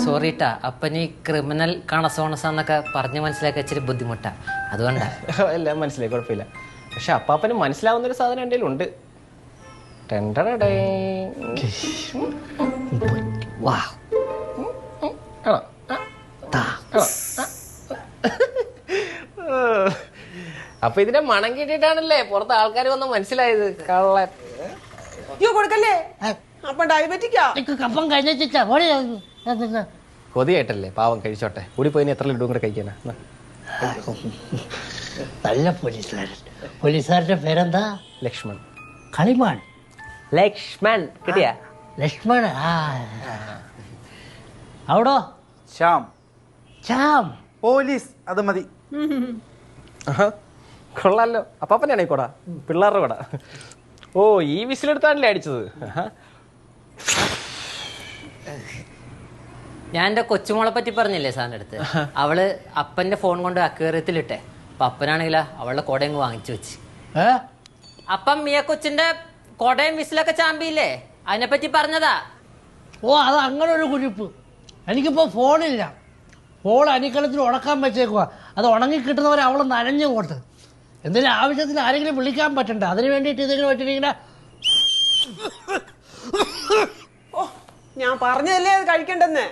സോറിട്ടാ, അപ്പന് ഈ ക്രിമിനൽ കണസോണസന്നൊക്കെ പറഞ്ഞ് മനസ്സിലാക്കി ഇച്ചിരി ബുദ്ധിമുട്ടാ, അതുകൊണ്ടാ. എല്ലാം മനസ്സിലായി, കുഴപ്പമില്ല. പക്ഷെ അപ്പാപ്പന് മനസ്സിലാവുന്നൊരു സാധനം എൻ്റെ ഉണ്ട്. അപ്പൊ ഇതിന്റെ മണം കിട്ടിയിട്ടാണല്ലേ പുറത്ത് ആൾക്കാർ വന്ന് മനസ്സിലായത് കള്ളൻ. അയ്യോ കൊടുക്കല്ലേ, അപ്പൊ ഡയബറ്റിക്കാ. കപ്പം കഴിഞ്ഞാ കൊതിയായിട്ടല്ലേ, പാവം കഴിച്ചോട്ടെ. കൂടി പോയി എത്ര ലഡുവും കൂടെ കഴിക്കാനാ. നല്ല പോലീസുകാരൻ. പോലീസുകാരന്റെ പേരെന്താ? ലക്ഷ്മൺ. കളിമാൻ. ലക്ഷ്മൺ കിട്ടിയാ? ലക്ഷ്മൺ. അവിടോ? ശ്യാം. ശ്യാം. പോലീസ്. അത് മതി. കൊള്ളാലോ. അപ്പാപ്പനാണേ കൂടാ, പിള്ളേരുടെ കൂടാ. ഓ, ഈ വിസിലെടുത്താണല്ലേ അടിച്ചത്. ഞാൻ എൻ്റെ കൊച്ചുമോളെ പറ്റി പറഞ്ഞില്ലേ സാറിൻ്റെ അടുത്ത്. അവള് അപ്പൻ്റെ ഫോൺ കൊണ്ട് അക്വേറിയത്തിലിട്ടെ. അപ്പൊ അപ്പനാണെങ്കിലാ അവളുടെ കൊടയും വാങ്ങിച്ചു വെച്ച്. അപ്പം മിയ കൊച്ചിന്റെ കൊടയും വിസിലൊക്കെ ചാമ്പിയില്ലേ, അതിനെപ്പറ്റി പറഞ്ഞതാ. ഓ, അത് അങ്ങനെ ഒരു കുരിപ്പ്. എനിക്കിപ്പോ ഫോണില്ല. ഫോൺ അനിക്കലത്തിൽ ഉണക്കാൻ വെച്ചേക്കുക. അത് ഉണങ്ങി കിട്ടുന്നവരെ അവള് നനഞ്ഞു പോട്ട്. എന്തെങ്കിലും ആവശ്യത്തിന് ആരെങ്കിലും വിളിക്കാൻ പറ്റണ്ട. അതിന് വേണ്ടിയിട്ട് ഇതിങ്ങനെ പറ്റിങ്ങനെ. ഞാൻ പറഞ്ഞതല്ലേ അത് കഴിക്കണ്ടെന്ന്.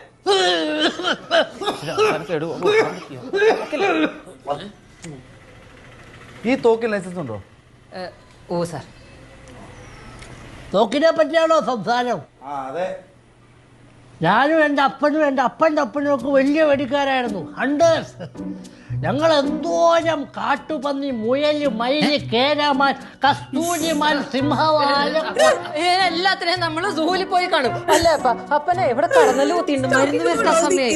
ഈ തോക്കിൽ ലൈസൻസ് ഉണ്ടോ? ഓ സാർ. തോക്കിനെ പറ്റിയാണോ സംസാരം? അതെ. ഞാനും എൻ്റെ അപ്പനും എൻ്റെ അപ്പൻ്റെ അപ്പനും ഒക്കെ വലിയ വെടിക്കാരായിരുന്നു. ഹണ്ടേഴ്സ്. ഞങ്ങൾ എന്തോരം കാട്ടുപന്നി, മുയല്, മയില്, കേരാമാൻ, കസ്തൂരിമാൻ, സിംഹവാലം എല്ലാത്തിനെയും നമ്മള് സൂവിൽ പോയി കാണും അല്ലേ അപ്പ? അപ്പനെ എവിടെ കടന്നല്ലോ കൂത്തിണ്ട് മരുന്ന് വരുന്ന സമയം.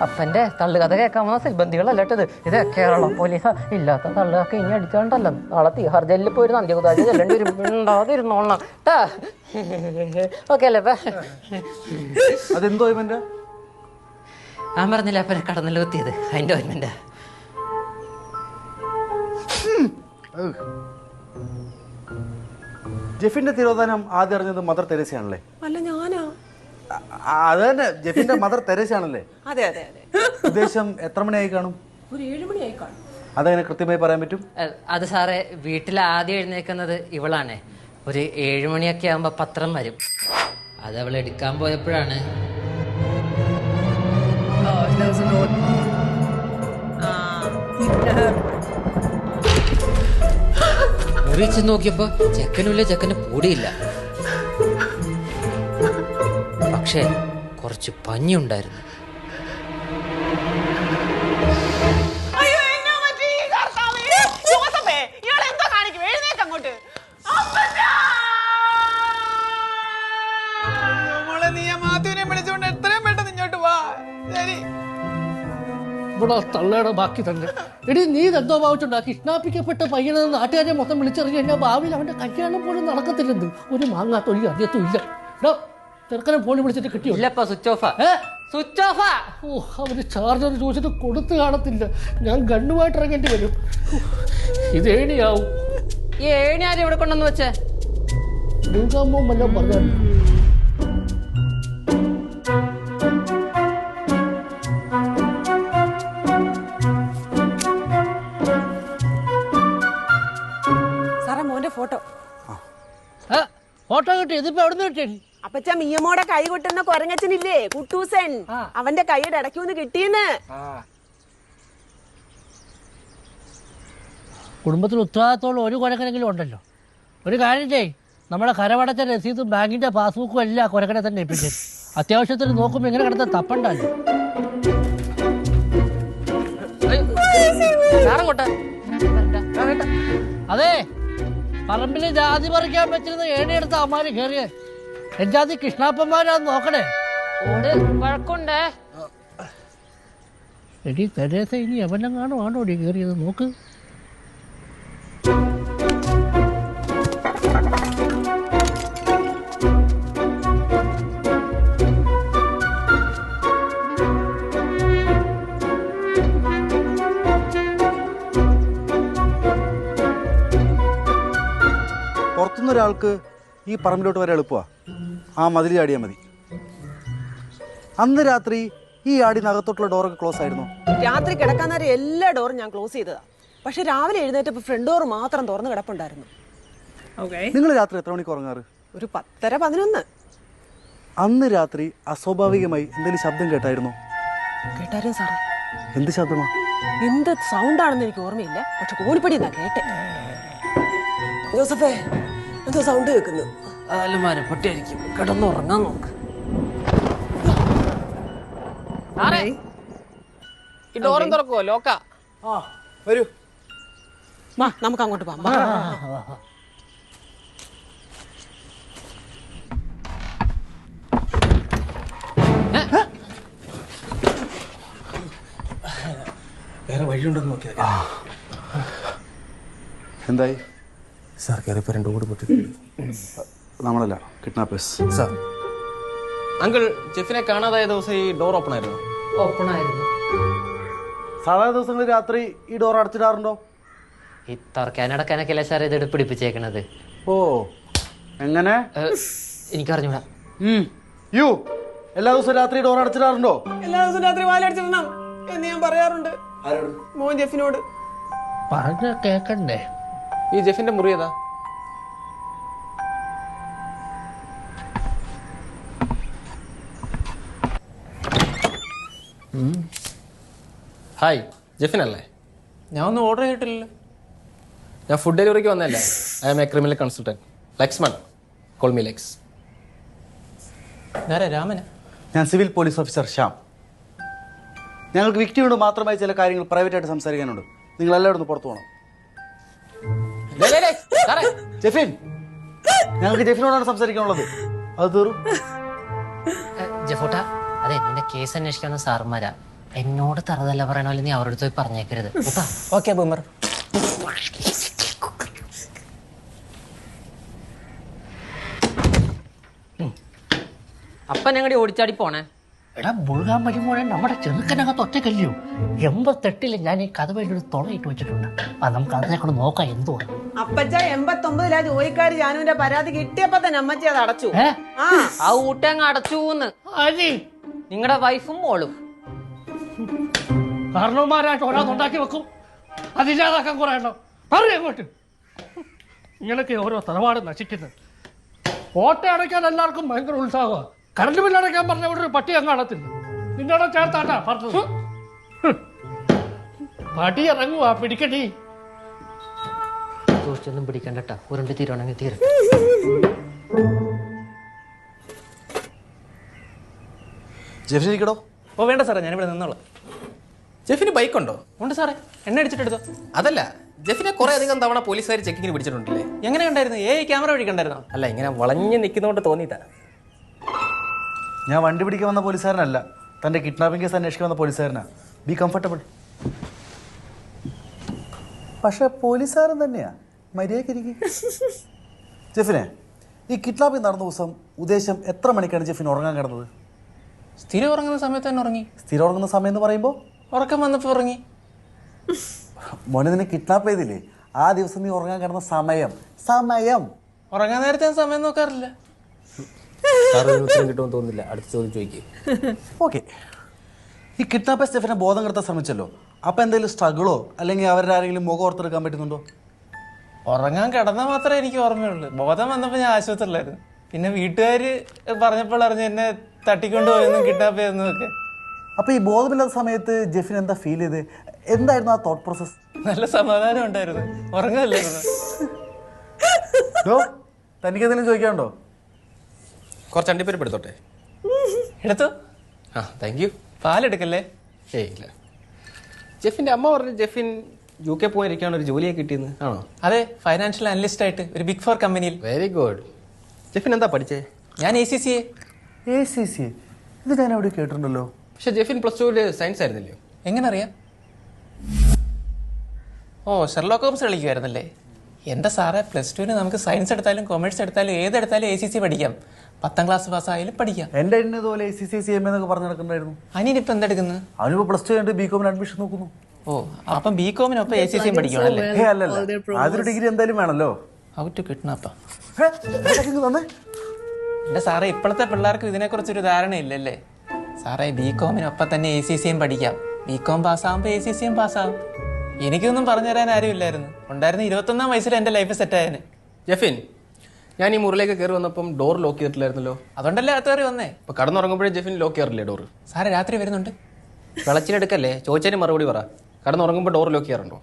അപ്പന്റെ തള്ളുകഥ കേൾക്കാവുന്ന സിൽബന്ധികളല്ലട്ടത്. ഇത് കേരളം പോലീസ് ഇല്ലാത്ത തള്ളുകൊക്കെ ഇനി അടിച്ചോണ്ടല്ലോ. നാളെ തിഹാർ ജയിലിൽ പോയി നന്ദികുതാജ് ചെല്ലേണ്ടി വരും. ഉണ്ടാതിരുന്നോളണം ട്ടാ. ഓക്കെ അല്ലേ? അതെന്തോ ഇവന്റെ? ഞാൻ പറഞ്ഞില്ല അപ്പനെ കടന്നല്ലോ കുത്തിയത്, അതിന്റെ ഓർമ്മ. ജെഫിന്റെ തിരോധാനം ആദ്യം അറിഞ്ഞത് മദർ തെരേസയാണല്ലേ? അല്ല, ഞാനാ. അത് തന്നെ, ജെഫിന്റെ മദർ തെരേസയാണല്ലേ? അതെ അതെ അതെ. ഉദ്ദേശം എത്ര മണിയായി കാണും? ഒരു 7 മണിയായി കാണും. അതങ്ങനെ കൃത്യമായി പറയാൻ പറ്റും? അത് സാറേ, വീട്ടിൽ ആദ്യം എഴുന്നേക്കുന്നത് ഇവളാണ്. ഒരു 7 മണിയൊക്കെ ആകുമ്പോ പത്രം വരും. അത് അവൾ എടുക്കാൻ പോയപ്പോഴാണ്. മുറിച്ച് നോക്കിയപ്പോ ചെക്കനുമില്ല, ചെക്കന് പൊടിയില്ല. പക്ഷേ കുറച്ച് പഞ്ഞിയുണ്ടായിരുന്നു. ഇവിടെ തള്ളയുടെ ബാക്കി തന്നെ. എടി, നീ എന്തോ ഭാവിച്ചുണ്ടാ കിഡ്നാപ്പിക്കപ്പെട്ട പയ്യനെ നാട്ടുകാരെ മൊത്തം വിളിച്ചറിഞ്ഞു കഴിഞ്ഞാൽ ഭാവിയിൽ അവന്റെ കല്യാണം പോലും നടക്കത്തില്ലെന്ന്. ഒരു മാങ്ങാത്തൊലി അറിയത്തും ഇല്ല. ചെറുക്കനെ ഫോണിൽ വിളിച്ചിട്ട് കിട്ടിയോ? സ്വിച്ച് ഓഫാ. സ്വിച്ച് ഓഫാ. ഓ, അവര് ചാർജർ ചോദിച്ചിട്ട് കൊടുത്തു കാണത്തില്ല. ഞാൻ ഗണ്ണുമായിട്ട് ഇറങ്ങേണ്ടി വരും. ഇത് ഏണിയാവും. ഈ ഏണി ആരും ഇവിടെ കൊണ്ടെന്ന് വെച്ചേ? ദുർഗാമ്മ വല്ലതും പറഞ്ഞു. ഫോട്ടോ ഫോട്ടോ കിട്ടി. ഇതിപ്പോ എവിടെ നിന്ന് കിട്ടി? അപ്പച്ച മിയമോടെ കൈ കൊട്ടുന്ന കൊരങ്ങച്ചനില്ലേ, കുട്ടൂസൻ, അവന്റെ കൈയുടെ ഇടയ്ക്കൊന്ന് കിട്ടിയെന്ന്. കുടുംബത്തിൽ ഉത്തരവാദിത്തമുള്ള ഒരു കൊരക്കനെങ്കിലും ഉണ്ടല്ലോ. ഒരു കാര്യം ചെയ്യ്, നമ്മുടെ കരവടച്ച രസീതും ബാങ്കിന്റെ പാസ്ബുക്കും എല്ലാം കൊരക്കനെ തന്നെ ഏൽപ്പിച്ചു. അത്യാവശ്യത്തിന് നോക്കുമ്പോൾ ഇങ്ങനെ കിടന്ന തപ്പണ്ടല്ലോ. അതെ, പറമ്പില് ജാതി പറിക്കാൻ പറ്റുന്ന ഏണിയെടുത്ത അമ്മാര് കയറിയ എജാതി കൃഷ്ണാപ്പന്മാരാന്ന് നോക്കണേ. വഴക്കുണ്ടേ. എടി തെരേസ, ഇനി എവനെങ്ങാണോ ആണോ ഓടി കയറിയത് നോക്ക്. പുറത്തുനിന്നൊരാൾക്ക് ഈ പറമ്പിലോട്ട് വരെ എളുപ്പമാണ്. ആ മതിൽ ചാടിയാൽ മതി. അന്ന് രാത്രി ഈ ആടിനകത്തോട്ടുള്ള ഡോറൊക്കെ ക്ലോസ് ആയിരുന്നു. രാത്രി കിടക്കാൻ നേരം എല്ലാ ഡോറും ഞാൻ ക്ലോസ് ചെയ്തതാ. പക്ഷെ രാവിലെ എഴുന്നേറ്റപ്പോൾ ഫ്രണ്ട് ഡോർ മാത്രം തുറന്ന് കിടപ്പുണ്ടായിരുന്നു. Okay. നിങ്ങൾ രാത്രി എത്ര മണിക്ക് ഉറങ്ങാറ്? ഒരു 10:30-11. അന്ന് രാത്രി അസ്വാഭാവികമായി എന്തെങ്കിലും ശബ്ദം കേട്ടായിരുന്നോ? കേട്ടായിരുന്നു സാറേ. എന്ത് ശബ്ദമാ? എന്ത് സൗണ്ടാണെന്ന് എനിക്ക് ഓർമ്മയില്ല, പക്ഷെ കോണിപ്പടി എന്നാ കേട്ടെ. ജോസഫേ, എന്തോ സൗണ്ട് കേൾക്കുന്നു. ആലുമാരെ പൊട്ടിയായിരിക്കും, കിടന്നുറങ്ങാൻ നോക്ക്. ഈ ഡോറും തുറക്കുവോ? ലോക്കാ. വരൂ. വാ, നമുക്ക് അങ്ങോട്ട് പോവാം. വേറെ വഴിയുണ്ടെന്ന് നോക്കിയാൽ. എന്തായി? സാർ കയറിയപ്പോൾ 2 കൂടി പൊട്ടി. നമ്മളല്ല, കിഡ്നാപ്പേഴ്സ്. സാർ, അങ്കിൾ ജെഫിനെ കാണാതായ ദിവസം ഈ ഡോർ ഓപ്പൺ ആയിരുന്നു? ഓപ്പൺ ആയിരുന്നു. സാധാരണ ദിവസങ്ങളിൽ രാത്രി ഈ ഡോർ അടച്ചിടാറുണ്ടോ? ഈ തുറക്കാനടക്കാനൊക്കെയല്ലേ സാർ ഇത് പിടിപ്പിച്ചേക്കണത്. ഓ, എങ്ങനെ? എനിക്കറിഞ്ഞൂടാ. യു എല്ലാ ദിവസവും രാത്രി ഡോർ അടച്ചിടാറുണ്ടോ? എല്ലാ ദിവസവും രാത്രി വാലടിച്ചിടണം എന്ന് ഞാൻ പറയാറുണ്ട് മോൻ ജെഫിനോട്. പറഞ്ഞ കേക്കണ്ടേ? ഈ ജെഫിന്റെ മുറി ഏതാ? ഹായ്, ജെഫിൻ അല്ലേ? ഞാൻ ഒന്നും ഓർഡർ ചെയ്തിട്ടില്ലല്ലോ. ഞാൻ ഫുഡ് ഡെലിവറിക്ക് വന്നല്ലേ. I am a criminal consultant. Lakshman, call me Lex. രാമന. ഞാൻ സിവിൽ പോലീസ് ഓഫീസർ ശ്യാം. ഞങ്ങൾക്ക് വിക്ടിയോട് മാത്രമായി ചില കാര്യങ്ങൾ പ്രൈവറ്റായിട്ട് സംസാരിക്കാനുണ്ട്. നിങ്ങൾ എല്ലാവരും ഒന്ന് പുറത്തു പോകണം. ജെഫിൻ, ഞങ്ങൾക്ക് ജെഫിനോടാണ് സംസാരിക്കാനുള്ളത്. അത് തീറും. ജഫോട്ട, അതെ, നിന്റെ കേസ് അന്വേഷിക്കാവുന്ന സാറുമാരാ. എന്നോട് തറതല്ല പറയണ പോലെ നീ അവരോട് പോയി പറഞ്ഞേക്കരുത്. Okay boomer. അപ്പൊ ഞങ്ങളുടെ ഓടിച്ചാടി പോണേ. എടാ മുഴുകാൻ വരുമ്പോഴേ നമ്മുടെ ചെറുക്കനകത്ത് ഒറ്റക്കല്ലയോ. 88 ഞാൻ ഈ കഥ വേണ്ടി ഒരു തുളയിട്ട് വെച്ചിട്ടുണ്ട്. അപ്പൊ നമുക്ക് അതിനെ കൊണ്ട് നോക്കാം എന്തുവാ. അപ്പച്ച 89 ജോലിക്കാർ ജാനുവിന്റെ പരാതി കിട്ടിയപ്പോ തന്നെ അമ്മച്ചി അത് അടച്ചു. ആ ഊട്ടങ്ങ് അടച്ചൂന്ന്. നിങ്ങളുടെ വൈഫും മോളും കാരണവന്മാരായിട്ട് ഓരോന്നുണ്ടാക്കി വെക്കും. അതില്ലാതാക്കാൻ കുറെ എണ്ണം പറയും അങ്ങോട്ട്. ഇങ്ങനൊക്കെ ഓരോ തറവാട് നശിക്കുന്നത്. ഓട്ട അടയ്ക്കാൻ എല്ലാവർക്കും ഭയങ്കര ഉത്സാഹമാണ്. കറണ്ട് ബില്ലടയ്ക്കാൻ പറഞ്ഞ ഇവിടെ ഒരു പട്ടി അങ്ങ് അടത്തില്ല. നിന്നോട് ചേർത്താട്ടാ പറഞ്ഞത്. പട്ടി ഇറങ്ങുവാ, പിടിക്കട്ടി. സൂക്ഷിച്ചൊന്നും പിടിക്കണ്ടട്ടാ, ഉരുണ്ട് തീരുവാണെങ്കിൽ തീരും. ജെഫിൻ ഇരിക്കടോ. ഓ വേണ്ട സാറേ, ഞാനിവിടെ നിന്നോളാം. ജെഫിന് ബൈക്കുണ്ടോ? ഉണ്ട് സാറേ. എണ്ണ അടിച്ചിട്ടെടുത്തോ? അതല്ല, ജെഫിനെ കുറെ അധികം തവണ പോലീസുകാർ ചെക്കിങ്ങിന് പിടിച്ചിട്ടുണ്ടല്ലേ? എങ്ങനെ ഉണ്ടായിരുന്നു? ക്യാമറ വഴി കണ്ടായിരുന്നോ? അല്ല, ഇങ്ങനെ വളഞ്ഞു നിൽക്കുന്നതുകൊണ്ട് തോന്നിയിട്ടാ. ഞാൻ വണ്ടി പിടിക്കാൻ വന്ന പോലീസുകാരനല്ല, തൻ്റെ കിഡ്നാപ്പിംഗ് കേസ് അന്വേഷിക്കാൻ വന്ന പോലീസുകാരനാ. Be comfortable. പക്ഷെ പോലീസുകാരൻ തന്നെയാ. മര്യാദക്കിരിക്കും. ജെഫിനെ, ഈ കിഡ്നാപ്പിംഗ് നടന്ന ദിവസം ഉദ്ദേശം എത്ര മണിക്കാണ് ജെഫിൻ ഉറങ്ങാൻ കിടന്നത്? സ്ഥിരം ഉറങ്ങുന്ന സമയത്ത് തന്നെ ഉറങ്ങി. സ്ഥിരം ഉറങ്ങുന്ന സമയം എന്ന് പറയുമ്പോൾ ഉറക്കം വന്നപ്പോൾ ഉറങ്ങി. മോനെ, നിന്നെ കിഡ്നാപ്പ് ചെയ്തില്ലേ, ആ ദിവസം നീ ഉറങ്ങാൻ കിടന്ന സമയം ഉറങ്ങാൻ നേരത്തെ സമയം നോക്കാറില്ല. കിട്ടുമെന്ന് തോന്നുന്നില്ല. അടുത്ത ചോദ്യം ചോദിക്കും. ഓക്കെ. ഈ കിഡ്നാപ്പേഴ്സ് ജെഫിനെ ബോധം കെടുത്താൻ ശ്രമിച്ചല്ലോ. അപ്പം എന്തെങ്കിലും സ്ട്രഗിളോ അല്ലെങ്കിൽ അവരുടെ ആരെങ്കിലും മുഖം ഓർത്തെടുക്കാൻ പറ്റുന്നുണ്ടോ? ഉറങ്ങാൻ കിടന്നാൽ മാത്രമേ എനിക്ക് ഓർമ്മയുള്ളൂ. ബോധം വന്നപ്പോൾ ഞാൻ ആശുപത്രിയിലായിരുന്നു. പിന്നെ വീട്ടുകാർ പറഞ്ഞപ്പോൾ അറിഞ്ഞ് എന്നെ തട്ടിക്കൊണ്ട് പോയെന്നും കിഡ്നാപ്പ് ചെയ്തെന്നും ഒക്കെ. അപ്പോൾ ഈ ബോധമില്ലാത്ത സമയത്ത് ജെഫിൻ എന്താ ഫീൽ ചെയ്ത്? എന്തായിരുന്നു ആ തോട്ട് പ്രോസസ്? നല്ല സമാധാനം ഉണ്ടായിരുന്നു. ഉറങ്ങല്ലായിരുന്നു. തനിക്ക് എന്തെങ്കിലും ചോദിക്കാനുണ്ടോ? കുറച്ച് അണ്ടിപ്പരിപ്പ് എടുത്തോട്ടെ? എടുത്തു. ആ, താങ്ക് യു. പാലെടുക്കല്ലേ? ഇല്ല. ജെഫിൻ്റെ അമ്മ പറഞ്ഞു ജെഫിൻ UK പോയിരിക്കാണ് ഒരു ജോലിയൊക്കെ കിട്ടിയെന്ന്. ആണോ? അതെ, ഫൈനാൻഷ്യൽ അനലിസ്റ്റ് ആയിട്ട് ഒരു ബിഗ് 4 കമ്പനിയിൽ. Very good. ജെഫിൻ എന്താ പഠിച്ചേ? ഞാൻ ACCA. ഇത് ഞാൻ എവിടെ കേട്ടിട്ടുണ്ടല്ലോ. പക്ഷെ ജെഫിൻ +2 സയൻസ് ആയിരുന്നില്ലയോ? എങ്ങനെ അറിയാം? ഓ, ഷെർലോക്ക് ഹോംസ് കളിക്കുമായിരുന്നല്ലേ? എൻ്റെ സാറേ, +2 നമുക്ക് സയൻസ് എടുത്താലും കൊമേഴ്സ് എടുത്താലും ഏതെടുത്താലും ACC പഠിക്കാം. 10ാം ക്ലാസ് പാസ്സായാലും പഠിക്കാം. എൻ്റെ ഇതുപോലെ ACC CMA എന്നൊക്കെ പറഞ്ഞു നടക്കുന്നുണ്ടായിരുന്നു. അനിയനിപ്പോൾ എന്തെടുക്കുന്നത്? അവനിപ്പോൾ +2 കഴിഞ്ഞിട്ട് BCom അഡ്മിഷൻ നോക്കുന്നു. ഓ, അപ്പം BCom-നൊപ്പം ACC പഠിക്കണല്ലേ? അല്ലല്ല, അതൊരു ഡിഗ്രി എന്തായാലും വേണമല്ലോ. How to kidnap. തന്നെ എൻ്റെ സാറേ, ഇപ്പോഴത്തെ പിള്ളേർക്ക് ഇതിനെക്കുറിച്ചൊരു ധാരണയില്ലല്ലേ? സാറേ, BCom-നൊപ്പം തന്നെ ACCയും പഠിക്കാം. BCom പാസ്സാകുമ്പോൾ ACCയും പാസ്സാകും. എനിക്കൊന്നും പറഞ്ഞു തരാൻ ആരും ഇല്ലായിരുന്നു. ഉണ്ടായിരുന്ന 21ാം വയസ്സിൽ എൻ്റെ ലൈഫ് സെറ്റായതിന്. ജെഫിൻ, ഞാൻ ഈ മുറിലേക്ക് കയറി വന്നപ്പം ഡോർ ലോക്ക് ചെയ്തിട്ടില്ലായിരുന്നല്ലോ. അതുകൊണ്ടല്ലേ അകത്ത് കയറി വന്നേ. ഇപ്പൊ കടന്നുറങ്ങുമ്പോഴേ ജെഫിൻ ലോക്ക് ചെയ്യാറില്ലേ ഡോർ? സാറേ രാത്രി വരുന്നുണ്ട്. വിളച്ചിലെടുക്കല്ലേ, ചോദിച്ചതിന് മറുപടി പറ. കടന്നുറങ്ങുമ്പോൾ ഡോർ ലോക്ക് ചെയ്യാറുണ്ടോ?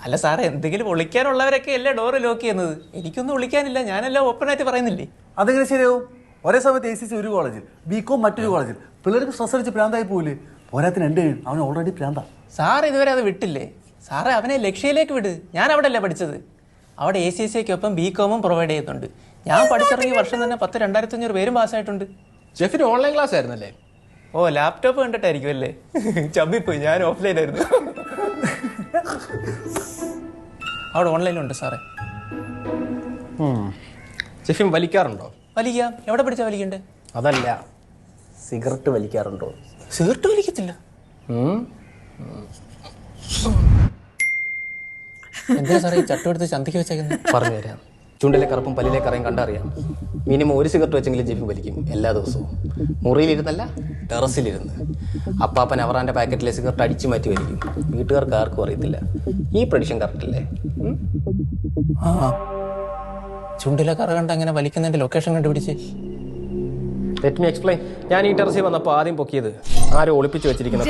അല്ല സാറേ, എന്തെങ്കിലും വിളിക്കാനുള്ളവരൊക്കെ അല്ലേ ഡോർ ലോക്ക് ചെയ്യുന്നത്. എനിക്കൊന്നും വിളിക്കാനില്ല, ഞാനെല്ലാം ഓപ്പണായിട്ട് പറയുന്നില്ലേ. അതെങ്ങനെ ശരിയാവും? ഒരേ സമയത്ത് ACC ഒരു കോളേജിൽ, BCom മറ്റൊരു കോളേജിൽ. പിള്ളേർക്ക് സ്ട്രെസ് അടിച്ച് പ്രാന്തായി പോവില്ലേ? പോരാത്തിന് എൻ്റെ അവൻ ഓൾറെഡി പ്രാന്താ. സാർ ഇതുവരെ അത് വിട്ടില്ലേ? സാറേ അവനെ ലക്ഷ്യയിലേക്ക് വിട്. ഞാൻ അവിടെ അല്ലേ പഠിച്ചത്. അവിടെ ACCക്കൊപ്പം BCom പ്രൊവൈഡ് ചെയ്യുന്നുണ്ട്. ഞാൻ പഠിച്ചിറങ്ങിയ വർഷം തന്നെ 2,500 പേരും പാസ്സായിട്ടുണ്ട്. ജെഫിന് ഓൺലൈൻ ക്ലാസ് ആയിരുന്നല്ലേ? ഓ, ലാപ്ടോപ്പ് കണ്ടിട്ടായിരിക്കും അല്ലേ? ചമ്മിപ്പോയി, ഞാൻ ഓഫ്ലൈൻ ആയിരുന്നു. അവിടെ ഓൺലൈനുണ്ട് സാറേ. ജെഫിൻ വലിക്കാറുണ്ടോ? വലിക്കാം. എവിടെ പഠിച്ചാ വലിക്കണ്ടേ? അതല്ല, സിഗരറ്റ് വലിക്കാറുണ്ടോ? സിഗരറ്റ് വലിക്കത്തില്ല. എന്താ സാറേ ഈ ചട്ടുമെടുത്ത് ചന്തയ്ക്ക് വെച്ചേക്കുന്നത്? പറഞ്ഞു തരാം. ചുണ്ടിലെ കറുപ്പും പല്ലിലെ കറയും കണ്ടറിയാം. മിനിമം ഒരു സിഗരറ്റ് വെച്ചെങ്കിലും ജെഫിൻ വലിക്കും എല്ലാ ദിവസവും. മുറിയിലിരുന്നല്ല, ടെറസിലിരുന്ന്. അപ്പാപ്പൻ അവറാൻ്റെ പാക്കറ്റിലെ സിഗരറ്റ് അടിച്ചു മാറ്റി വലിക്കും. വീട്ടുകാർക്ക് ആർക്കും അറിയത്തില്ല. ഈ പ്രഡിഷൻ കറക്റ്റ് അല്ലേ? ചുണ്ടിലെ കറ കണ്ട് അങ്ങനെ വലിക്കുന്നതിന്റെ ലൊക്കേഷൻ കണ്ടുപിടിച്ച്. Let me explain. ഞാൻ ഈ ടെറസിൽ വന്നപ്പോൾ ആദ്യം പൊക്കിയത് ആരും ഒളിപ്പിച്ചു വെച്ചിരിക്കുന്ന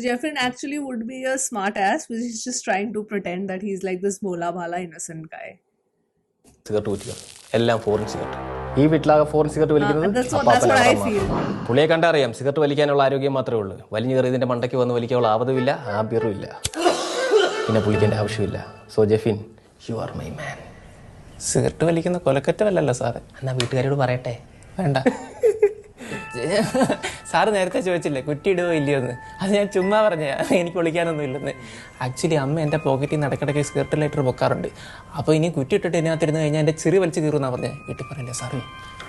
Jeffin actually would be a smart ass, which is just trying to pretend that he's like this bola bhala innocent guy. Cigarette കുറ്റിയോ എല്ലാം ഫോറിൻ സിഗരറ്റ്. ഈ വീട്ടിലാകെ ഫോറിൻ സിഗരറ്റ് വലിക്കുന്നത് പുള്ളിയെ കണ്ടറിയാം. സിഗരറ്റ് വലിക്കാനുള്ള ആരോഗ്യം മാത്രമേ ഉള്ളൂ. വലിഞ്ഞു കയറി ഇതിന്റെ മണ്ടയ്ക്ക് വന്ന് വലിക്കാനുള്ള ആവതുമില്ല, ആംബിയറും ഇല്ല. പിന്നെ പുള്ളിക്കേണ്ട ആവശ്യമില്ല. So Jefin, you are my man. Cigarette വലിക്കുന്ന കൊലക്കറ്റമല്ലല്ലോ സാറ്. എന്നാ വീട്ടുകാരോട് പറയട്ടെ? വേണ്ട. സാറ് നേരത്തെ ചോദിച്ചില്ലേ കുറ്റി ഇടുകയോ ഇല്ലയോ എന്ന്. അത് ഞാൻ ചുമ്മാ പറഞ്ഞ, എനിക്ക് വിളിക്കാനൊന്നും ഇല്ലെന്ന്. ആക്ച്വലി അമ്മ എൻ്റെ പോക്കറ്റിൽ നിന്ന് ഇടയ്ക്കിടയ്ക്ക് സിഗരറ്റ് ലൈറ്റർ പൊക്കാറുണ്ട്. അപ്പോൾ ഇനി കുറ്റി ഇട്ടിട്ട് ഇതിനകത്തിരുന്ന് കഴിഞ്ഞാൽ എൻ്റെ ചെറിയ വലിച്ച് കീറുന്നാ പറഞ്ഞേ. വീട്ടിൽ പറയല്ലേ സാറേ?